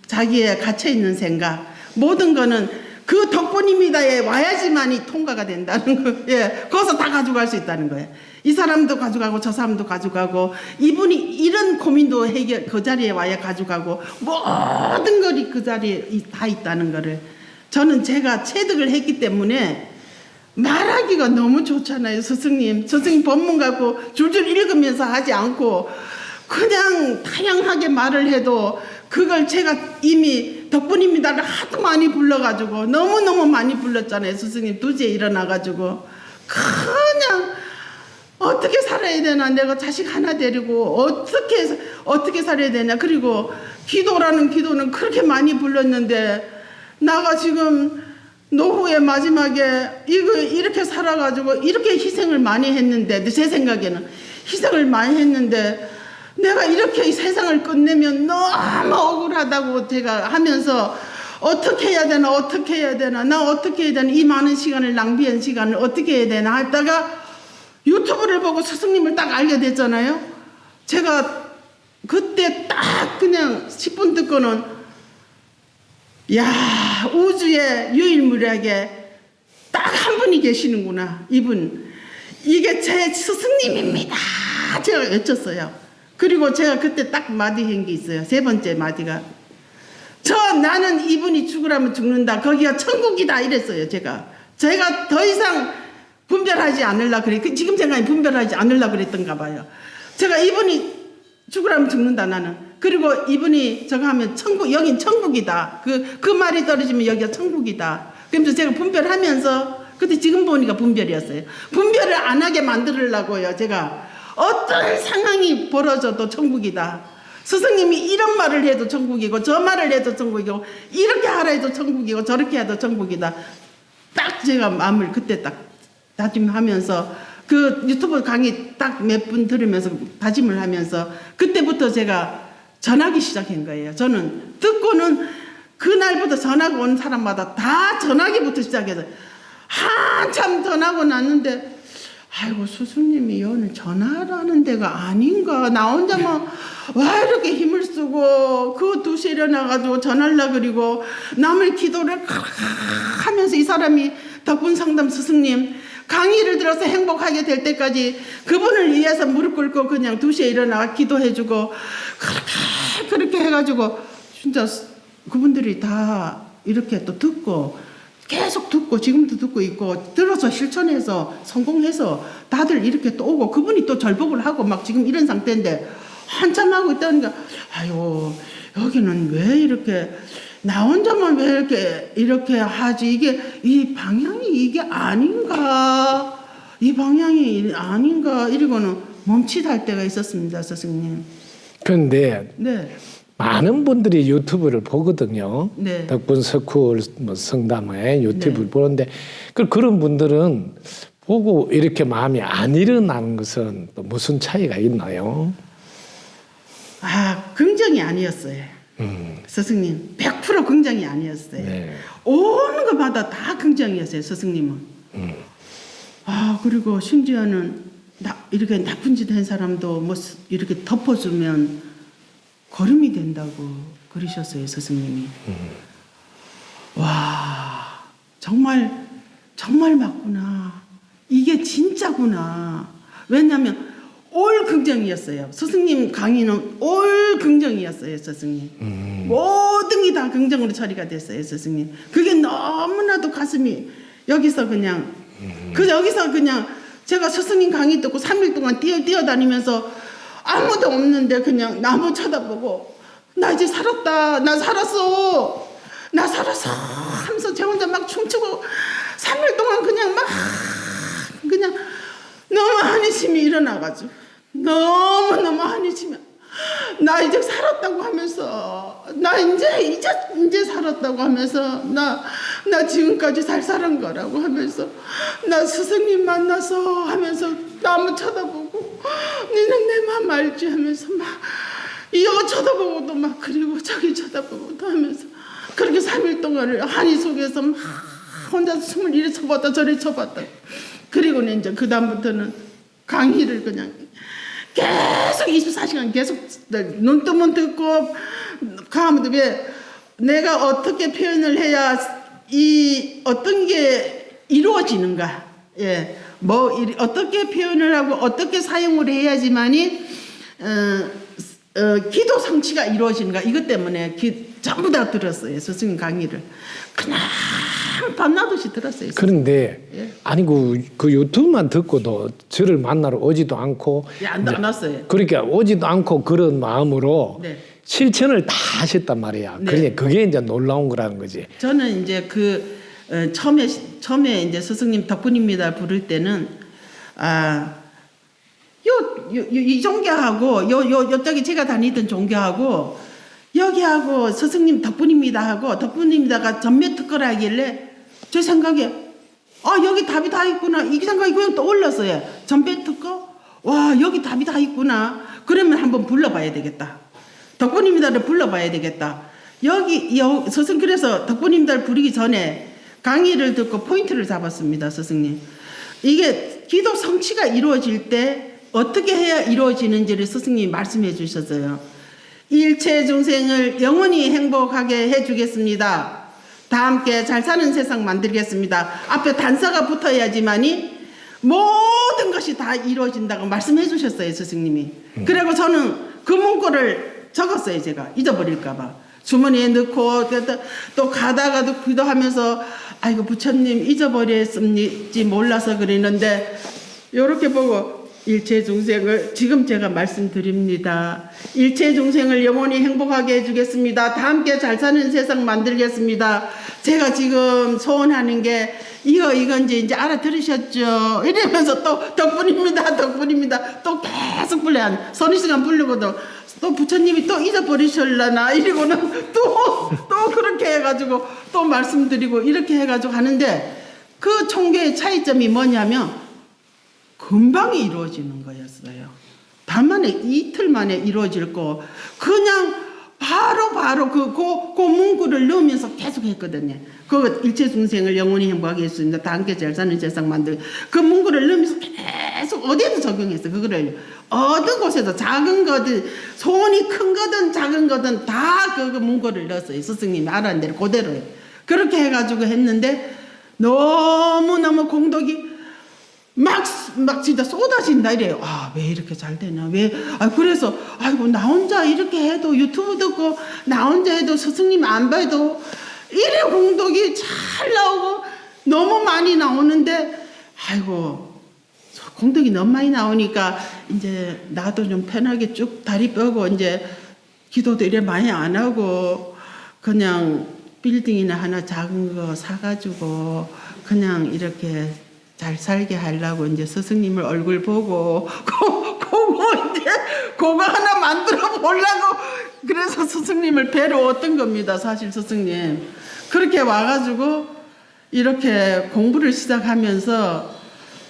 자기의 갇혀있는 생각 모든 거는 그 덕분입니다에 와야지만이 통과가 된다는 거예요. 예, 거기서 다 가져갈 수 있다는 거예요. 이 사람도 가져가고 저 사람도 가져가고 이분이 이런 고민도 해결 그 자리에 와야 가져가고 모든 것이 그 자리에 다 있다는 거를 저는 제가 체득을 했기 때문에 말하기가 너무 좋잖아요. 스승님 법문 갖고 줄줄 읽으면서 하지 않고 그냥 다양하게 말을 해도 그걸 제가 이미 덕분입니다를 하도 많이 불러가지고 너무너무 많이 불렀잖아요. 스승님 두지에 일어나가지고 그냥 어떻게 살아야 되나 내가 자식 하나 데리고 어떻게 살아야 되냐. 그리고 기도라는 기도는 그렇게 많이 불렀는데 나가 지금 노후의 마지막에 이렇게 살아가지고 이렇게 희생을 많이 했는데 제 생각에는 희생을 많이 했는데 내가 이렇게 이 세상을 끝내면 너무 억울하다고 제가 하면서 어떻게 해야 되나 나 어떻게 해야 되나 이 많은 시간을 낭비한 시간을 어떻게 해야 되나 하다가 유튜브를 보고 스승님을 딱 알게 됐잖아요. 제가 그때 딱 그냥 10분 듣고는 야 우주의 유일무이하게 딱 한 분이 계시는구나. 이분 이게 제 스승님입니다. 제가 외쳤어요. 그리고 제가 그때 딱 마디 한 게 있어요. 3번째 마디가 나는 이분이 죽으라면 죽는다. 거기가 천국이다 이랬어요. 제가 더 이상 분별하지 않으려 그래. 지금 생각에 분별하지 않으려 그랬던가 봐요. 제가 이분이 죽으라면 죽는다 나는. 그리고 이분이 저거 하면 천국 여긴 천국이다. 그 말이 떨어지면 여기가 천국이다. 그러면서 제가 분별하면서 그때 지금 보니까 분별이었어요. 분별을 안 하게 만들려고요. 제가 어떤 상황이 벌어져도 천국이다. 스승님이 이런 말을 해도 천국이고 저 말을 해도 천국이고 이렇게 하라 해도 천국이고 저렇게 해도 천국이다. 딱 제가 마음을 그때 딱 다짐하면서 그 유튜브 강의 딱 몇 분 들으면서 다짐을 하면서 그때부터 제가 전하기 시작한 거예요. 저는 듣고는 그날부터 전하고 온 사람마다 다 전하기부터 시작해서 한참 전하고 났는데 아이고 스승님이 오늘 전하라는 데가 아닌가 나 혼자만 와 이렇게 힘을 쓰고 그 2시에 일어나가지고 전하려 그리고 남을 기도를 하면서 이 사람이 덕분 상담 스승님 강의를 들어서 행복하게 될 때까지 그분을 위해서 무릎 꿇고 그냥 2시에 일어나 기도해주고 그렇게 해가지고 진짜 그분들이 다 이렇게 또 듣고 계속 듣고 지금도 듣고 있고 들어서 실천해서 성공해서 다들 이렇게 또 오고 그분이 또 절복을 하고 막 지금 이런 상태인데 한참 하고 있다니까 아유 여기는 왜 이렇게 나 혼자만 왜 이렇게 하지 이게 이 방향이 이게 아닌가 이 방향이 아닌가 이러고는 멈칫할 때가 있었습니다 스승님. 그런데 네. 많은 분들이 유튜브를 보거든요. 네. 덕분 스쿨 뭐 성담회 유튜브를 네. 보는데 그런 분들은 보고 이렇게 마음이 안 일어나는 것은 또 무슨 차이가 있나요? 아 긍정이 아니었어요. 스승님 100% 긍정이 아니었어요. 네. 오는 것마다 다 긍정이었어요 스승님은. 아 그리고 심지어는 이렇게 나쁜 짓 한 사람도 뭐 이렇게 덮어주면 거름이 된다고 그러셨어요 스승님이. 와 정말 맞구나 이게 진짜구나. 왜냐하면 올 긍정이었어요. 스승님 강의는 올 긍정이었어요 스승님. 모든 게 다 긍정으로 처리가 됐어요 스승님. 그게 너무나도 가슴이 여기서 그냥 여기서 그냥 제가 스승님 강의 듣고 3일 동안 뛰어다니면서 아무도 없는데 그냥 나무 쳐다보고 나 이제 살았다 나 살았어 하면서 제 혼자 막 춤추고 3일 동안 그냥 너무 한이심이 일어나가지고 너무 한이심이 나 이제 살았다고 하면서 나 이제 살았다고 하면서 나 지금까지 잘 살은 거라고 하면서 나 스승님 만나서 하면서 나무 쳐다보고 니는 내 맘 알지 하면서 막 이거 쳐다보고도 막 그리고 저기 쳐다보고도 하면서 그렇게 3일 동안을 한이 속에서 막 혼자 숨을 이리 쳐봤다 저리 쳐봤다. 그리고는 이제 그 다음부터는 강의를 그냥 계속 24시간 계속 눈 뜨면 듣고 가면 왜 내가 어떻게 표현을 해야 이 어떤 게 이루어지는가 예. 어떻게 표현을 하고 어떻게 사용을 해야지만이 기도 성취가 이루어지는가 이것 때문에 전부 다 들었어요 스승님 강의를 그냥 밤낮없이 들었어요. 그런데 예. 아니 그 유튜브만 듣고도 저를 만나러 오지도 않고 안 왔어요. 그러니까 오지도 않고 그런 마음으로 네. 실천을 다 하셨단 말이야. 네. 그러니까 그게 이제 놀라운 거라는 거지. 저는 이제 처음에 이제 스승님 덕분입니다 부를 때는 이 종교하고 요쪽이 제가 다니던 종교하고 여기하고 스승님 덕분입니다 하고 덕분입니다가 전매 특허를 하길래 제 생각에 여기 답이 다 있구나 이 생각이 그냥 떠올랐어요. 전매 특허? 와 여기 답이 다 있구나. 그러면 한번 불러봐야 되겠다. 덕분입니다를 불러봐야 되겠다. 스승 그래서 덕분입니다를 부르기 전에 강의를 듣고 포인트를 잡았습니다. 스승님. 이게 기도 성취가 이루어질 때 어떻게 해야 이루어지는지를 스승님이 말씀해 주셨어요. 일체 중생을 영원히 행복하게 해주겠습니다. 다 함께 잘 사는 세상 만들겠습니다. 앞에 단서가 붙어야지만이 모든 것이 다 이루어진다고 말씀해 주셨어요. 스승님이. 그리고 저는 그 문구를 적었어요. 제가 잊어버릴까 봐. 주머니에 넣고 또 가다가도 기도하면서 아이고 부처님 잊어버렸을지 몰라서 그러는데 이렇게 보고 일체 중생을 지금 제가 말씀드립니다. 일체 중생을 영원히 행복하게 해주겠습니다. 다 함께 잘 사는 세상 만들겠습니다. 제가 지금 소원하는 게 이건지 이제 알아들으셨죠? 이러면서 또 덕분입니다. 또 계속 불러요. 서너 시간 부르고도 또 부처님이 또 잊어버리실라나 이러고는 또 그렇게 해가지고 또 말씀드리고 이렇게 해가지고 하는데 그 총계의 차이점이 뭐냐면 금방 이루어지는 거였어요. 단만에 이틀 만에 이루어질 거 그냥 바로 그 문구를 넣으면서 계속 했거든요. 그 일체중생을 영원히 행복하게 했습니다. 다 함께 잘 사는 세상 만들 그 문구를 넣으면서 계속 어디에도 적용했어요. 그거를 어느 곳에도 작은 거든 소원이 큰 거든 작은 거든 다 그 문구를 넣었어요. 스승님이 알아낸 대로 그대로요. 그렇게 해가지고 했는데 너무너무 공덕이 막 진짜 쏟아진다 이래요. 아, 왜 이렇게 잘 되나? 그래서, 아이고, 나 혼자 이렇게 해도 유튜브 듣고, 나 혼자 해도 스승님 안 봐도, 이래 공덕이 잘 나오고, 너무 많이 나오는데, 아이고, 공덕이 너무 많이 나오니까, 이제 나도 좀 편하게 쭉 다리 펴고, 이제 기도도 이래 많이 안 하고, 그냥 빌딩이나 하나 작은 거 사가지고, 그냥 이렇게 잘 살게 하려고 이제 스승님을 얼굴 보고 그거 하나 만들어 보려고 그래서 스승님을 뵈러 왔던 겁니다. 사실 스승님 그렇게 와가지고 이렇게 공부를 시작하면서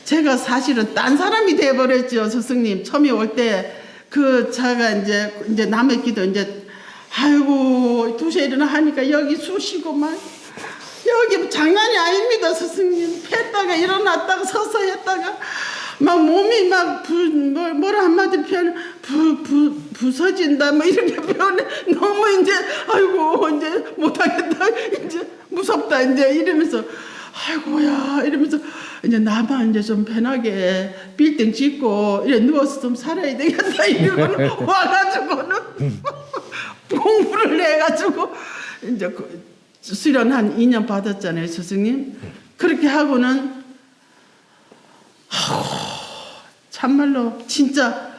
제가 사실은 딴 사람이 돼버렸죠. 스승님 처음에 올 때 그 차가 이제 남의 기도 이제 아이고 2시에 일어나 하니까 여기 쑤시고만 여기 장난이 아닙니다. 스승님 했다가 일어났다가 서서 했다가 막 몸이 막 뭐라 한마디 표현 부서진다 뭐 이렇게 표현해 너무 이제 아이고 이제 못하겠다 이제 무섭다 이제 이러면서 아이고야 이러면서 이제 나만 이제 좀 편하게 빌딩 짓고 이래 누워서 좀 살아야 되겠다 이러고는 와가지고는 공부를 해가지고 이제 수련 한 2년 받았잖아요, 스승님. 그렇게 하고는 참말로 진짜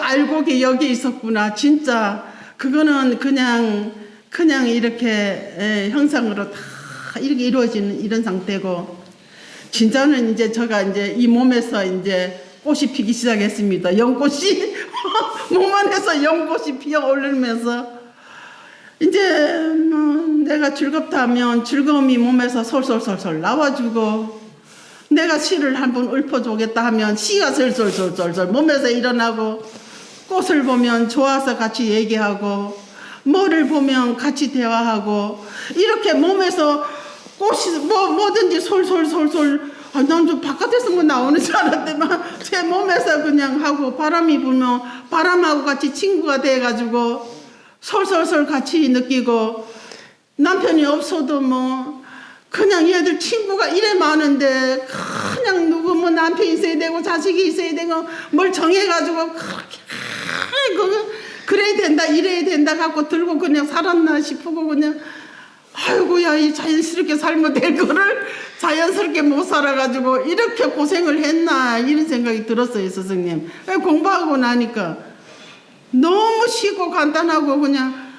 알곡이 여기 있었구나. 진짜 그거는 그냥 이렇게 형상으로 다 이렇게 이루어지는 이런 상태고 진짜는 이제 제가 이제 이 몸에서 이제 꽃이 피기 시작했습니다. 연꽃이 몸 안에서 연꽃이 피어 오르면서 이제 내가 즐겁다 하면 즐거움이 몸에서 솔솔솔솔 나와주고 내가 시를 한번 읊어주겠다 하면 시가 솔솔솔솔 몸에서 일어나고 꽃을 보면 좋아서 같이 얘기하고 뭐를 보면 같이 대화하고 이렇게 몸에서 꽃이 뭐든지 솔솔솔솔 난 좀 바깥에서 뭐 나오는 줄 알았더만 제 몸에서 그냥 하고 바람이 불면 바람하고 같이 친구가 돼가지고 솔솔솔 같이 느끼고 남편이 없어도 뭐 그냥 얘들 친구가 이래 많은데 그냥 누구 뭐 남편 있어야 되고 자식이 있어야 되고 뭘 정해가지고 그래야 된다 이래야 된다 갖고 들고 그냥 살았나 싶고 그냥 아이고야 이 자연스럽게 살면 될 거를 자연스럽게 못 살아가지고 이렇게 고생을 했나 이런 생각이 들었어요. 스승님 공부하고 나니까 너무 쉽고 간단하고 그냥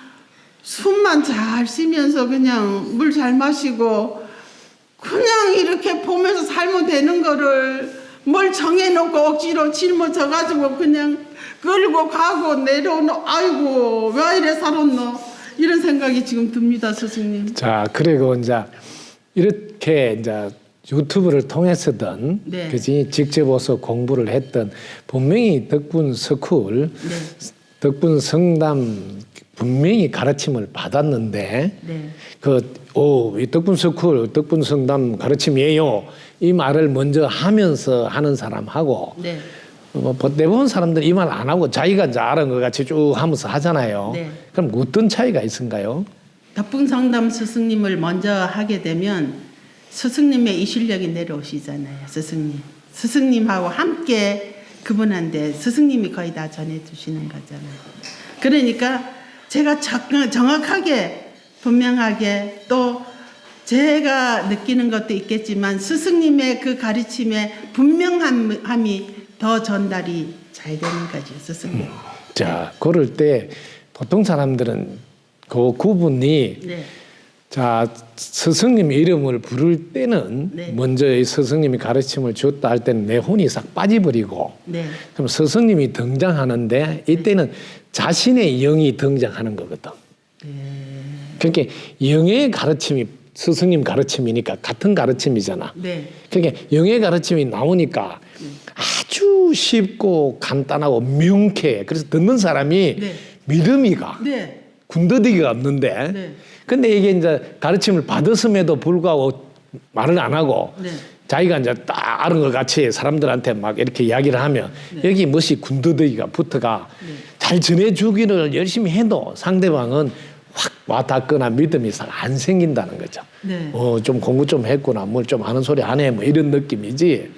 숨만 잘 쉬면서 그냥 물 잘 마시고 그냥 이렇게 보면서 살면 되는 거를 뭘 정해놓고 억지로 짊어져가지고 그냥 끌고 가고 내려오노 아이고 왜 이래 살았노 이런 생각이 지금 듭니다. 스승님. 자 그리고 이제 이렇게 이제 유튜브를 통해서든 네. 그지 직접 와서 공부를 했던 분명히 덕분 스쿨 네. 덕분 성담 분명히 가르침을 받았는데 네. 이 덕분 스쿨 덕분 성담 가르침이에요 이 말을 먼저 하면서 하는 사람하고 네. 대부분 사람들 이 말 안 하고 자기가 이제 아는 것 같이 쭉 하면서 하잖아요. 네. 그럼 어떤 차이가 있은가요? 덕분성담 스승님을 먼저 하게 되면 스승님의 이 실력이 내려오시잖아요. 스승님하고 함께 그분한테 스승님이 거의 다 전해주시는 거잖아요. 그러니까 제가 정확하게 분명하게 또 제가 느끼는 것도 있겠지만 스승님의 그 가르침의 분명함이 더 전달이 잘 되는 거죠. 스승님. 자 그럴 때 보통 사람들은 그 구분이 네. 자, 스승님 이름을 부를 때는 네. 먼저 이 스승님이 가르침을 줬다 할 때는 내 혼이 싹 빠져버리고 네. 그럼 스승님이 등장하는데 이때는 자신의 영이 등장하는 거거든. 그러니까 영의 가르침이 스승님 가르침이니까 같은 가르침이잖아. 네. 그러니까 영의 가르침이 나오니까 아주 쉽고 간단하고 명쾌해. 그래서 듣는 사람이 네. 믿음이 가. 네. 군더더기가 없는데. 네. 근데 이게 이제 가르침을 받았음에도 불구하고 말을 안 하고 네. 자기가 이제 딱 아는 것 같이 사람들한테 막 이렇게 이야기를 하면 여기 무엇이 군더더기가 붙어가 잘 전해주기를 열심히 해도 상대방은 확 와닿거나 믿음이 잘 안 생긴다는 거죠. 네. 좀 공부 좀 했구나, 뭘 좀 아는 소리 하네, 뭐 이런 느낌이지.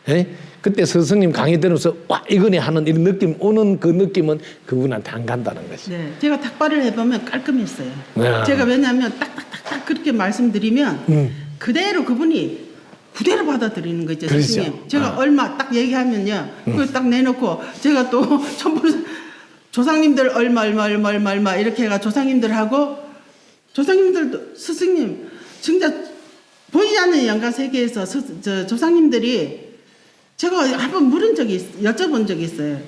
예? 그때 스승님 강의 들으면서 와 이거네 하는 이런 느낌 오는 그 느낌은 그분한테 안 간다는 거지. 네. 제가 탁발을 해보면 깔끔했어요. 네. 제가 왜냐하면 딱딱딱딱 그렇게 말씀드리면 그대로 그분이 그대로 받아들이는 거 있죠. 그렇죠. 스승님. 제가 얼마 딱 얘기하면요. 그걸 딱 내놓고 제가 또 전부 조상님들 얼마 이렇게 해가 조상님들하고 조상님들도 스승님 진짜 보이지 않는 양가 세계에서 조상님들이 제가 한번 물은 적이 여쭤본 적이 있어요.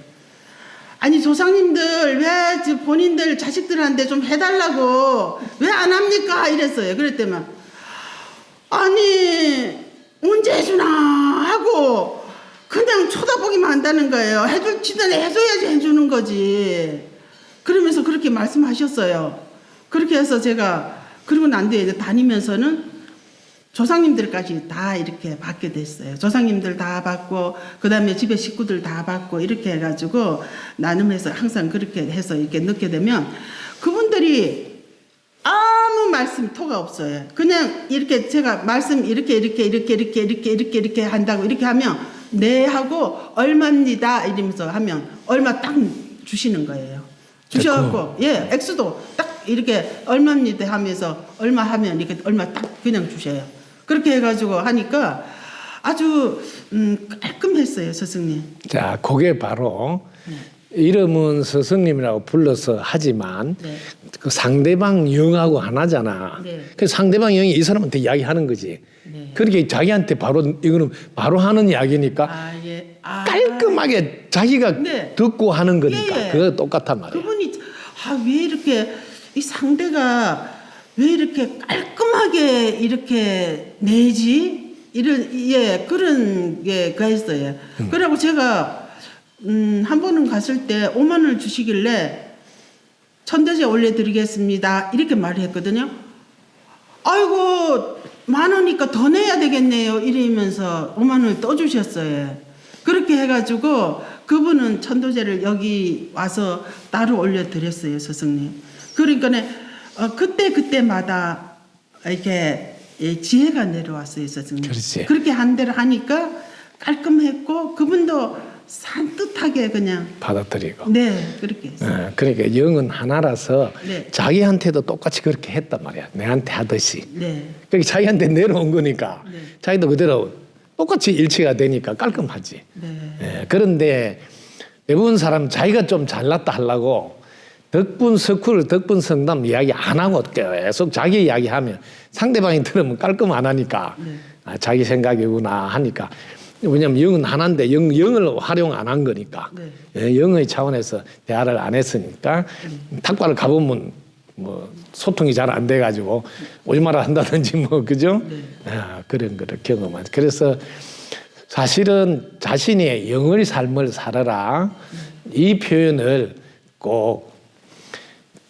아니 조상님들 왜 본인들 자식들한테 좀 해달라고 왜 안 합니까? 이랬어요. 그랬더만 아니 언제 해주나 하고 그냥 쳐다보기만 한다는 거예요. 해줄 지단에 해줘야지 해주는 거지. 그러면서 그렇게 말씀하셨어요. 그렇게 해서 제가 그러고 난 뒤에 이제 다니면서는 조상님들까지 다 이렇게 받게 됐어요. 조상님들 다 받고 그다음에 집에 식구들 다 받고 이렇게 해가지고 나눔해서 항상 그렇게 해서 이렇게 넣게 되면 그분들이 아무 말씀 토가 없어요. 그냥 이렇게 제가 말씀 이렇게 한다고 이렇게 하면 네 하고 얼마입니다 이러면서 하면 얼마 딱 주시는 거예요. 주셔갖고 예 액수도 딱 이렇게 얼마입니다 하면서 얼마 하면 이렇게 얼마 딱 그냥 주셔요. 그렇게 해가지고 하니까 아주 깔끔했어요 스승님. 자, 그게 바로 이름은 스승님이라고 불러서 하지만 네. 그 상대방 영하고 하나잖아. 네. 그래서 상대방 영이 이 사람한테 이야기하는 거지. 네. 그렇게 자기한테 바로 이거는 바로 하는 이야기니까 아 예. 아, 깔끔하게 자기가 네. 듣고 하는 거니까 예, 예. 그거 똑같단 말이야. 그분이 왜 이렇게 이 상대가 왜 이렇게 깔끔하게 이렇게 내지 이런 예 그런 게가 있어요. 그리고 제가 한 번은 갔을 때 5만 원을 주시길래 천도제 올려드리겠습니다 이렇게 말을 했거든요. 아이고 10,000원이니까 더 내야 되겠네요 이러면서 5만 원을 또 주셨어요. 그렇게 해가지고 그분은 천도제를 여기 와서 따로 올려드렸어요 스승님. 그러니까 그때마다 이렇게 지혜가 내려왔어요 스승님. 그렇지. 그렇게 한 대로 하니까 깔끔했고 그분도 산뜻하게 그냥 받아들이고. 네 그렇게 했어요. 그러니까 영은 하나라서 네. 자기한테도 똑같이 그렇게 했단 말이야. 내한테 하듯이. 네. 그러니까 자기한테 내려온 거니까 네. 자기도 그대로 똑같이 일치가 되니까 깔끔하지. 네. 예, 그런데 대부분 사람 자기가 좀 잘났다 하려고 덕분 석굴, 덕분 성담 이야기 안 하고 계속 자기 이야기하면 상대방이 들으면 깔끔 안 하니까 네. 자기 생각이구나 하니까 왜냐면 영은 하나인데 영을 활용 안 한 거니까 네. 영의 차원에서 대화를 안 했으니까 탁과를 가보면 뭐 소통이 잘 안 돼가지고 오지 마라 한다든지 뭐 그죠? 그런 거를 경험하죠. 그래서 사실은 자신의 영의 삶을 살아라 이 표현을 꼭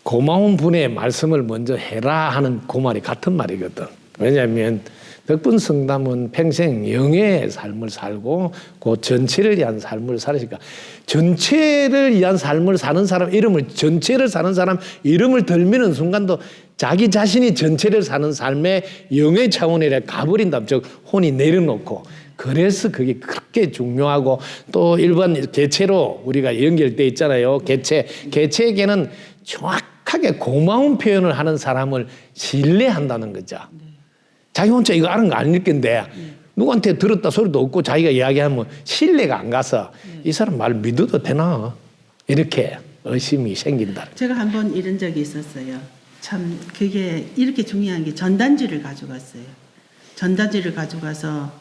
고마운 분의 말씀을 먼저 해라 하는 그 말이 같은 말이거든. 왜냐하면 덕분 성담은 평생 영의 삶을 살고 그 전체를 위한 삶을 살으니까 전체를 위한 삶을 사는 사람 이름을 전체를 사는 사람 이름을 들미는 순간도 자기 자신이 전체를 사는 삶의 영의 차원에 가버린다. 즉 혼이 내려놓고 그래서 그게 그렇게 중요하고 또 일반 개체로 우리가 연결돼 있잖아요. 개체에게는 정확하게 고마운 표현을 하는 사람을 신뢰한다는 거죠. 자기 혼자 이거 아는 거 아닐 건데 누구한테 들었다 소리도 없고 자기가 이야기하면 신뢰가 안 가서 이 사람 말 믿어도 되나 이렇게 의심이 생긴다. 제가 한번 이런 적이 있었어요. 참 그게 이렇게 중요한 게 전단지를 가져갔어요. 전단지를 가져가서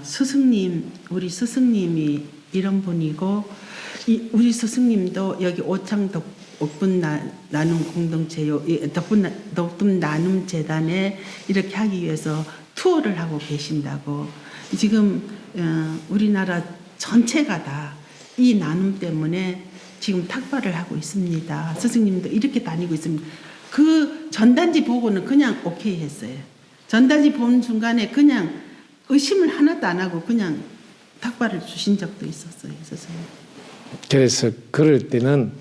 스승님, 우리 스승님이 이런 분이고 우리 스승님도 여기 오창 덕분 나눔 공동체요, 덕분 나눔 재단에 이렇게 하기 위해서 투어를 하고 계신다고. 지금 우리나라 전체가 다 이 나눔 때문에 지금 탁발을 하고 있습니다. 스승님도 이렇게 다니고 있습니다. 그 전단지 보고는 그냥 오케이 했어요. 전단지 본 순간에 그냥 의심을 하나도 안 하고 그냥 탁발을 주신 적도 있었어요, 스승님. 그래서 그럴 때는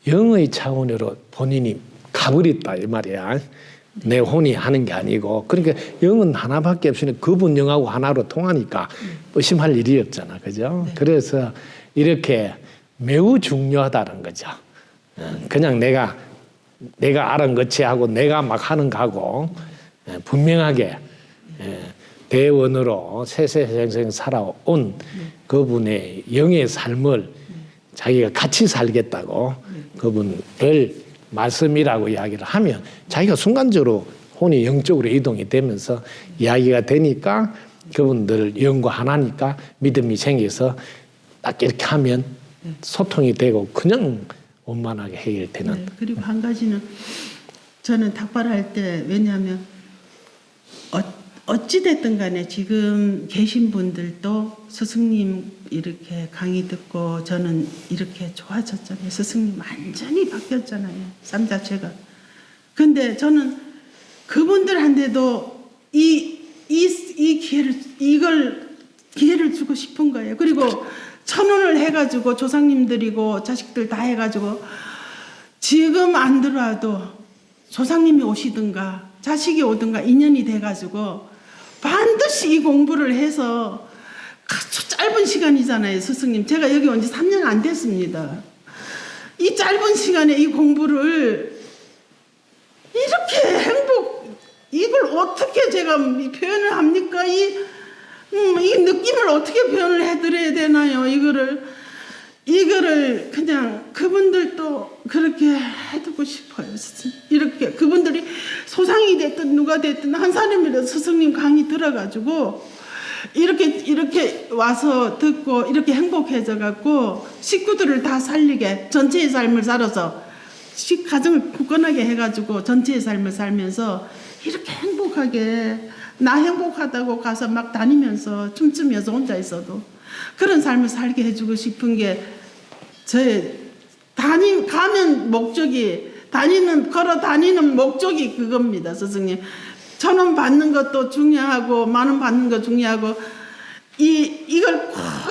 영의 차원으로 본인이 가버렸다 이 말이야. 내 혼이 하는 게 아니고. 그러니까 영은 하나밖에 없으니 그분 영하고 하나로 통하니까 의심할 일이 없잖아, 그죠? 네. 그래서 이렇게 매우 중요하다는 거죠. 그냥 내가 아는 것이 하고 내가 막 하는 거하고 분명하게 대원으로 세세생생 살아온 그분의 영의 삶을 자기가 같이 살겠다고 그분을 말씀이라고 이야기를 하면 자기가 순간적으로 혼이 영적으로 이동이 되면서 이야기가 되니까 그분들 영과 하나니까 믿음이 생겨서 딱 이렇게 하면 소통이 되고 그냥 원만하게 해결되는. 네, 그리고 한 가지는 저는 탁발할 때 왜냐하면 어찌됐든 간에 지금 계신 분들도 스승님 이렇게 강의 듣고 저는 이렇게 좋아졌잖아요. 스승님 완전히 바뀌었잖아요. 삶 자체가. 근데 저는 그분들한테도 이 기회를 주고 싶은 거예요. 그리고 천원을 해가지고 조상님들이고 자식들 다 해가지고 지금 안 들어와도 조상님이 오시든가 자식이 오든가 인연이 돼가지고 반드시 이 공부를 해서 아주 짧은 시간이잖아요, 스승님. 제가 여기 온 지 3년 안 됐습니다. 이 짧은 시간에 이 공부를 이렇게 이걸 어떻게 제가 표현을 합니까? 이 느낌을 어떻게 표현을 해드려야 되나요? 이거를 그냥 그분들도 그렇게 해두고 싶어요. 이렇게 그분들이 소상이 됐든 누가 됐든 한 사람이라도 스승님 강의 들어가지고 이렇게 와서 듣고 이렇게 행복해져 갖고 식구들을 다 살리게 전체의 삶을 살아서 가정을 굳건하게 해가지고 전체의 삶을 살면서 이렇게 행복하게 나 행복하다고 가서 막 다니면서 춤추면서 혼자 있어도 그런 삶을 살게 해주고 싶은 게 저의 가면 목적이 걸어 다니는 목적이 그겁니다, 스승님. 1,000원 받는 것도 중요하고 10,000원 받는 거 중요하고 이걸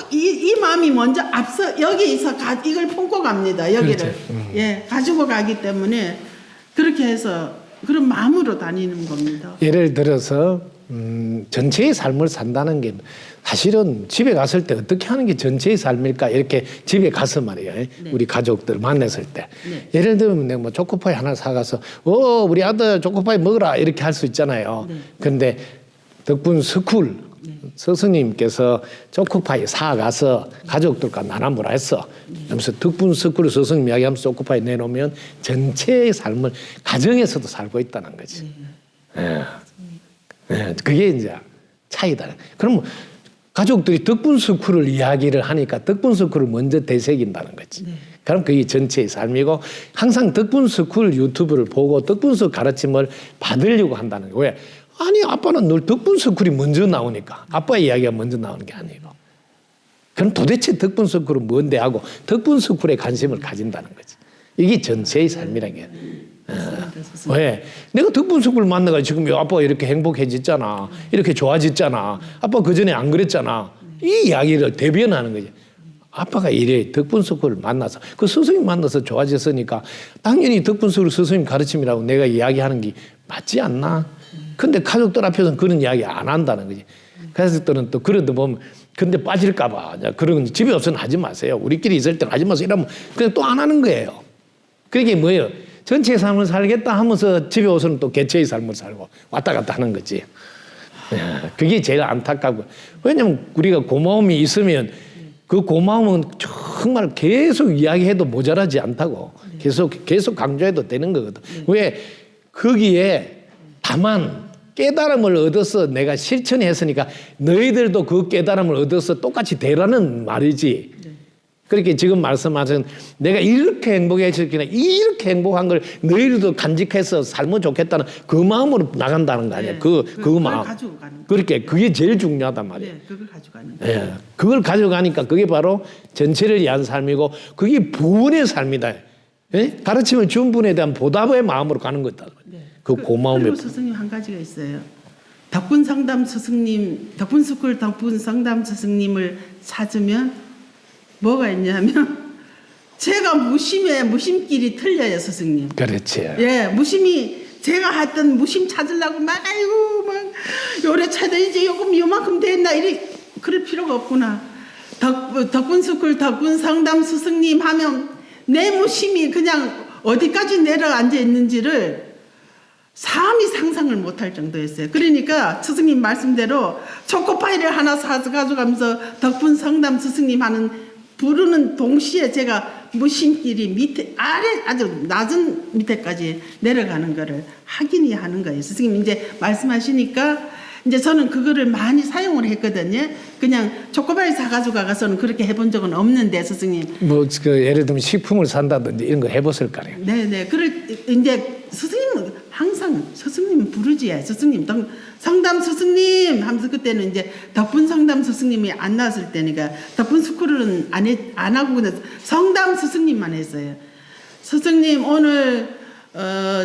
이 마음이 먼저 앞서 여기서 이걸 품고 갑니다. 여기를 가지고 가기 때문에 그렇게 해서 그런 마음으로 다니는 겁니다. 예를 들어서 전체의 삶을 산다는 게 사실은 집에 갔을 때 어떻게 하는 게 전체의 삶일까 이렇게 집에 가서 말이에요. 네. 우리 가족들 만났을 때 네. 예를 들면 내가 뭐 초코파이 하나 사가서 우리 아들 초코파이 먹으라 이렇게 할 수 있잖아요. 그런데 덕분 스쿨 스승님께서 초코파이 사가서 가족들과 나눠보라 했어. 그러면서 덕분 스쿨 스승님 이야기하면서 초코파이 내놓으면 전체의 삶을 가정에서도 살고 있다는 거지. 그게 이제 차이다. 그럼 가족들이 덕분 스쿨을 이야기를 하니까 덕분 스쿨을 먼저 되새긴다는 거지. 그럼 그게 전체의 삶이고 항상 덕분 스쿨 유튜브를 보고 덕분 스쿨 가르침을 받으려고 한다는 거예요. 왜? 아니 아빠는 늘 덕분 스쿨이 먼저 나오니까 아빠의 이야기가 먼저 나오는 게 아니고 그럼 도대체 덕분 스쿨은 뭔데 하고 덕분 스쿨에 관심을 가진다는 거지. 이게 전체의 삶이라는 게. 왜? 내가 덕분 스쿨 만나가 지금 아빠가 이렇게 행복해졌잖아. 이렇게 좋아졌잖아. 아빠 그전에 안 그랬잖아. 이 이야기를 대변하는 거지. 아빠가 이래 덕분 스쿨을 만나서 그 스승님 만나서 좋아졌으니까 당연히 덕분 스쿨 스승님 가르침이라고 내가 이야기하는 게 맞지 않나? 근데 가족들 앞에서는 그런 이야기 안 한다는 거지. 가족들은 또 그런 데 보면 근데 빠질까 봐. 그런 집에 없으면 하지 마세요. 우리끼리 있을 때는 하지 마세요. 이러면 그냥 또 안 하는 거예요. 그게 뭐예요? 전체의 삶을 살겠다 하면서 집에 오서는 또 개체의 삶을 살고 왔다 갔다 하는 거지. 그게 제일 안타깝고. 왜냐면 우리가 고마움이 있으면 그 고마움은 정말 계속 이야기해도 모자라지 않다고. 계속 강조해도 되는 거거든. 왜? 거기에 다만 깨달음을 얻어서 내가 실천했으니까 너희들도 그 깨달음을 얻어서 똑같이 되라는 말이지. 그렇게 지금 말씀하신 내가 이렇게 행복해졌기나 이렇게 행복한 걸 너희들도 간직해서 살면 좋겠다는 그 마음으로 나간다는 거 아니야. 네. 그 마음. 가지고 가는 그렇게 그게 제일 중요하단 말이야. 네, 그걸 가져가는 예. 그걸 가져가니까 그게 바로 전체를 위한 삶이고 그게 부분의 삶이다. 예? 가르침을 준 분에 대한 보답의 마음으로 가는 거다. 그 고마움의 그리고 스승님 한 가지가 있어요. 덕분 상담 스승님, 덕분스쿨 덕분 상담 스승님을 찾으면 뭐가 있냐면 제가 무심길이 틀려요, 스승님. 그렇지. 예, 무심이 제가 했던 무심 찾으려고 막 아이고 막 요래 찾아 이제 요만큼 됐나 이래 그럴 필요가 없구나. 덕분스쿨 덕분 상담 스승님 하면 내 무심이 그냥 어디까지 내려앉아 있는지를 감히 상상을 못할 정도였어요. 그러니까 스승님 말씀대로 초코파이를 하나 사서 가져가면서 덕분 상담 스승님 하는 부르는 동시에 제가 무심길이 밑에 아래 아주 낮은 밑에까지 내려가는 거를 확인이 하는 거예요. 스승님 이제 말씀하시니까 이제 저는 그거를 많이 사용을 했거든요. 그냥 초코바이 사가지고 가서는 그렇게 해본 적은 없는데 스승님. 뭐 그 예를 들면 식품을 산다든지 이런 거 해봤을 거래요. 네네. 이제 스승님은 항상 스승님 부르지. 스승님 상담 스승님 하면서 그때는 이제 덕분 상담 스승님이 안 나왔을 때니까 덕분 스쿨은 안 하고 그냥 성담 스승님만 했어요. 스승님 오늘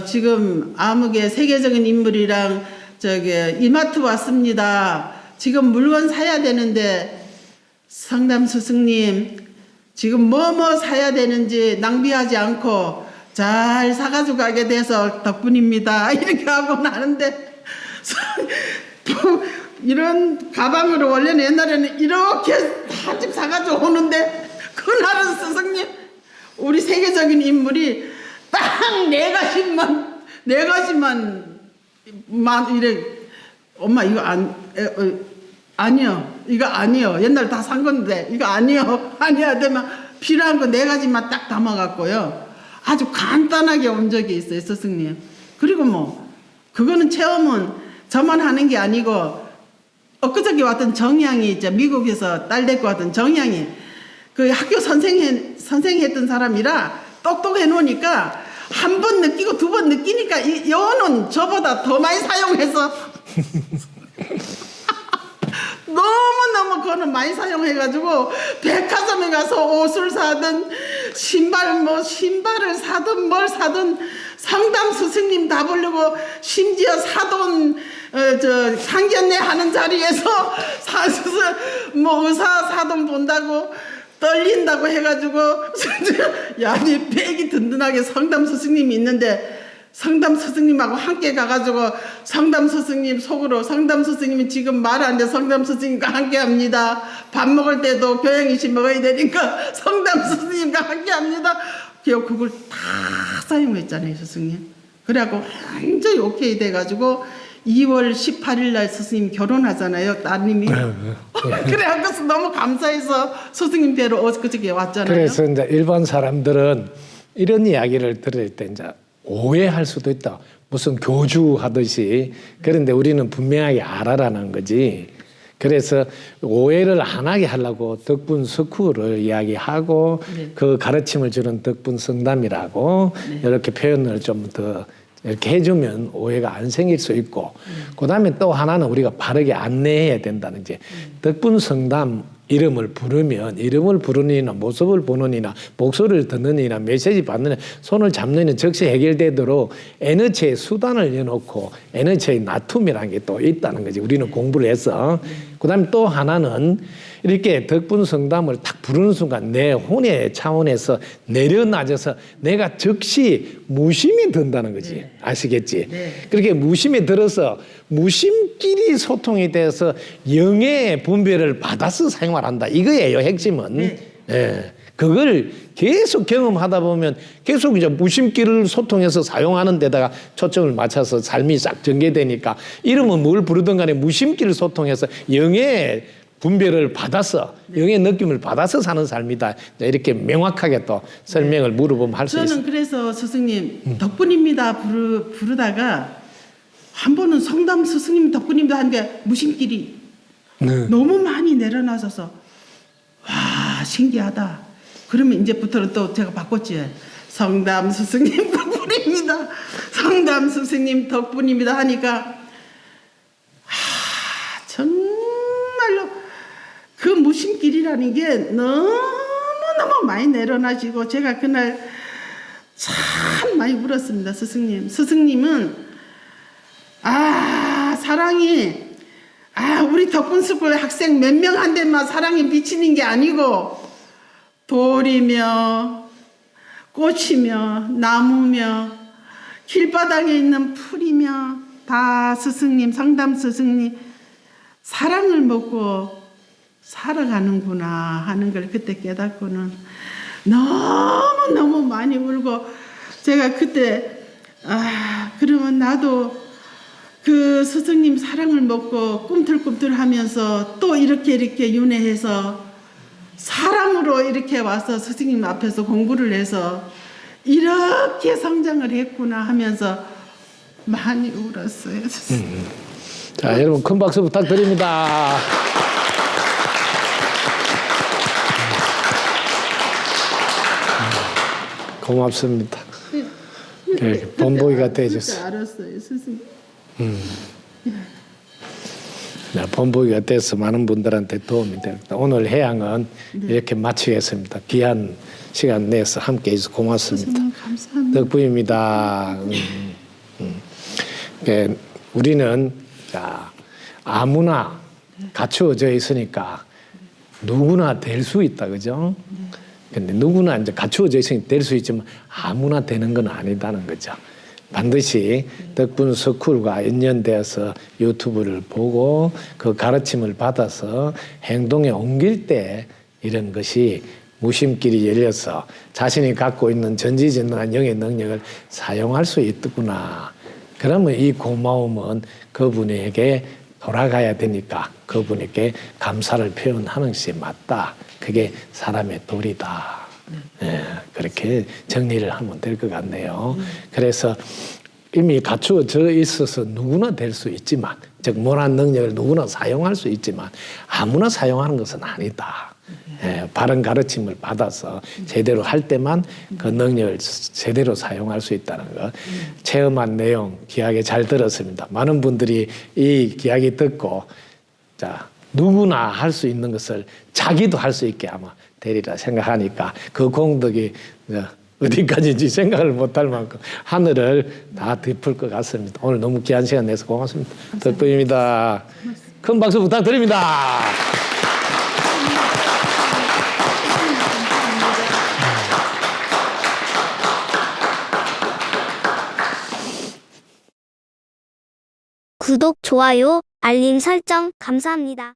지금 암흑의 세계적인 인물이랑 저기 이마트 왔습니다. 지금 물건 사야 되는데 상담 스승님 지금 뭐 사야 되는지 낭비하지 않고 잘 사가지고 가게 돼서 덕분입니다. 이렇게 하고 나는데 이런 가방으로 원래는 옛날에는 이렇게 한 집 사가지고 오는데 그날은 스승님 우리 세계적인 인물이 딱 네 가지만 이래 엄마 이거 아니요 이거 아니요 옛날 다 산 건데 이거 아니요 아니야 되면 필요한 거 네 가지만 딱 담아갖고요 아주 간단하게 온 적이 있어요 스승님. 그리고 뭐 그거는 체험은 저만 하는 게 아니고 엊그저께 왔던 정양이 이제 미국에서 딸 데리고 왔던 정양이 그 학교 선생했던 사람이라 똑똑해 놓으니까 한 번 느끼고 두 번 느끼니까 이 여는 저보다 더 많이 사용해서 너무너무 그거는 많이 사용해가지고 백화점에 가서 옷을 사든 신발을 사든 뭘 사든 상담 스승님 다 보려고 심지어 사돈 상견례 하는 자리에서 뭐 의사 사돈 본다고 떨린다고 해가지고 야, 네 백이 든든하게 상담 스승님이 있는데 상담 스승님하고 함께 가가지고 상담 스승님 속으로 상담 스승님이 지금 말 안 돼 상담 스승님과 함께 합니다. 밥 먹을 때도 교양이시 먹어야 되니까 상담 스승님과 함께 합니다. 그걸 다 사용했잖아요 스승님. 그래갖고 완전히 오케이 돼가지고 2월 18일 날 스승님 결혼하잖아요 따님이. 그래갖고 너무 감사해서 스승님 뵈러 어저께 왔잖아요. 그래서 이제 일반 사람들은 이런 이야기를 들을 때 이제 오해할 수도 있다. 무슨 교주하듯이. 그런데 우리는 분명하게 알아라는 거지. 그래서 오해를 안 하게 하려고 덕분 스쿨을 이야기하고 네. 그 가르침을 주는 덕분 성담이라고 이렇게 표현을 좀 더 이렇게 해주면 오해가 안 생길 수 있고 그다음에 또 하나는 우리가 바르게 안내해야 된다는 이제 덕분 성담 이름을 부르니나 모습을 보느니나 목소리를 듣느니나 메시지 받느냐 손을 잡느냐 즉시 해결되도록 에너지의 수단을 여놓고 에너지의 나툼이라는 게 또 있다는 거지. 우리는 공부를 해서. 그다음에 또 하나는 이렇게 덕분 성담을 딱 부르는 순간 내 혼의 차원에서 내려놔져서 내가 즉시 무심이 든다는 거지. 네. 아시겠지? 네. 그렇게 무심이 들어서 무심끼리 소통이 돼서 영의 분별을 받아서 생활한다. 이거예요, 핵심은. 네. 예. 그걸 계속 경험하다 보면 계속 이제 무심기를 소통해서 사용하는 데다가 초점을 맞춰서 삶이 싹 전개되니까 이름은 뭘 부르든 간에 무심기를 소통해서 영의 분별을 받아서 영의 느낌을 받아서 사는 삶이다. 이렇게 명확하게 또 설명을 물어보면 할 수 있습니다. 저는 그래서 스승님 덕분입니다 부르다가 한 번은 성담 스승님 덕분입니다 하는데 무심길이 네. 너무 많이 내려놔서서 와 신기하다. 그러면 이제부터는 또 제가 바꿨지. 성담 스승님 덕분입니다. 성담 스승님 덕분입니다 하니까 정말로 그 무심길이라는 게 너무너무 많이 내려놔지고 제가 그날 참 많이 울었습니다. 스승님은 사랑이 우리 덕분스쿨 학생 몇 명 한 대만 사랑이 비치는 게 아니고 돌이며 꽃이며 나무며 길바닥에 있는 풀이며 다 스승님 성담 스승님 사랑을 먹고 살아가는구나 하는 걸 그때 깨닫고는 너무너무 많이 울고 제가 그때 그러면 나도 그 스승님 사랑을 먹고 꿈틀꿈틀 하면서 또 이렇게 윤회해서 사랑으로 이렇게 와서 스승님 앞에서 공부를 해서 이렇게 성장을 했구나 하면서 많이 울었어요. 자, 여러분 큰 박수 부탁드립니다. 고맙습니다. 본보기가 되셨어요. 알았어요, 스승님. 네, 본보기가 돼서 많은 분들한테 도움이 됩니다. 오늘 회양은 이렇게 마치겠습니다. 귀한 시간 내서 함께 해주셔서 고맙습니다. 스승님 감사합니다. 덕분입니다. 우리는 아무나 갖추어져 있으니까 누구나 될 수 있다, 그죠? 근데 누구나 이제 갖추어져 있으니까 될 수 있지만 아무나 되는 건 아니다는 거죠. 반드시 덕분 스쿨과 연연되어서 유튜브를 보고 그 가르침을 받아서 행동에 옮길 때 이런 것이 무심길이 열려서 자신이 갖고 있는 전지전능한 영의 능력을 사용할 수 있구나. 그러면 이 고마움은 그분에게 돌아가야 되니까 그분에게 감사를 표현하는 것이 맞다. 그게 사람의 도리다. 그렇게 정리를 하면 될 것 같네요. 그래서 이미 갖추어져 있어서 누구나 될 수 있지만, 즉 모난 능력을 누구나 사용할 수 있지만 아무나 사용하는 것은 아니다. 바른 가르침을 받아서 제대로 할 때만 그 능력을 제대로 사용할 수 있다는 것. 체험한 내용 귀하게 잘 들었습니다. 많은 분들이 이 귀하게 듣고 누구나 할 수 있는 것을 자기도 할 수 있게 아마 되리라 생각하니까 그 공덕이 어디까지인지 생각을 못할 만큼 하늘을 다 덮을 것 같습니다. 오늘 너무 귀한 시간 내서 고맙습니다. 덕분입니다. 큰 박수 부탁드립니다. 구독, 좋아요, 알림 설정 감사합니다.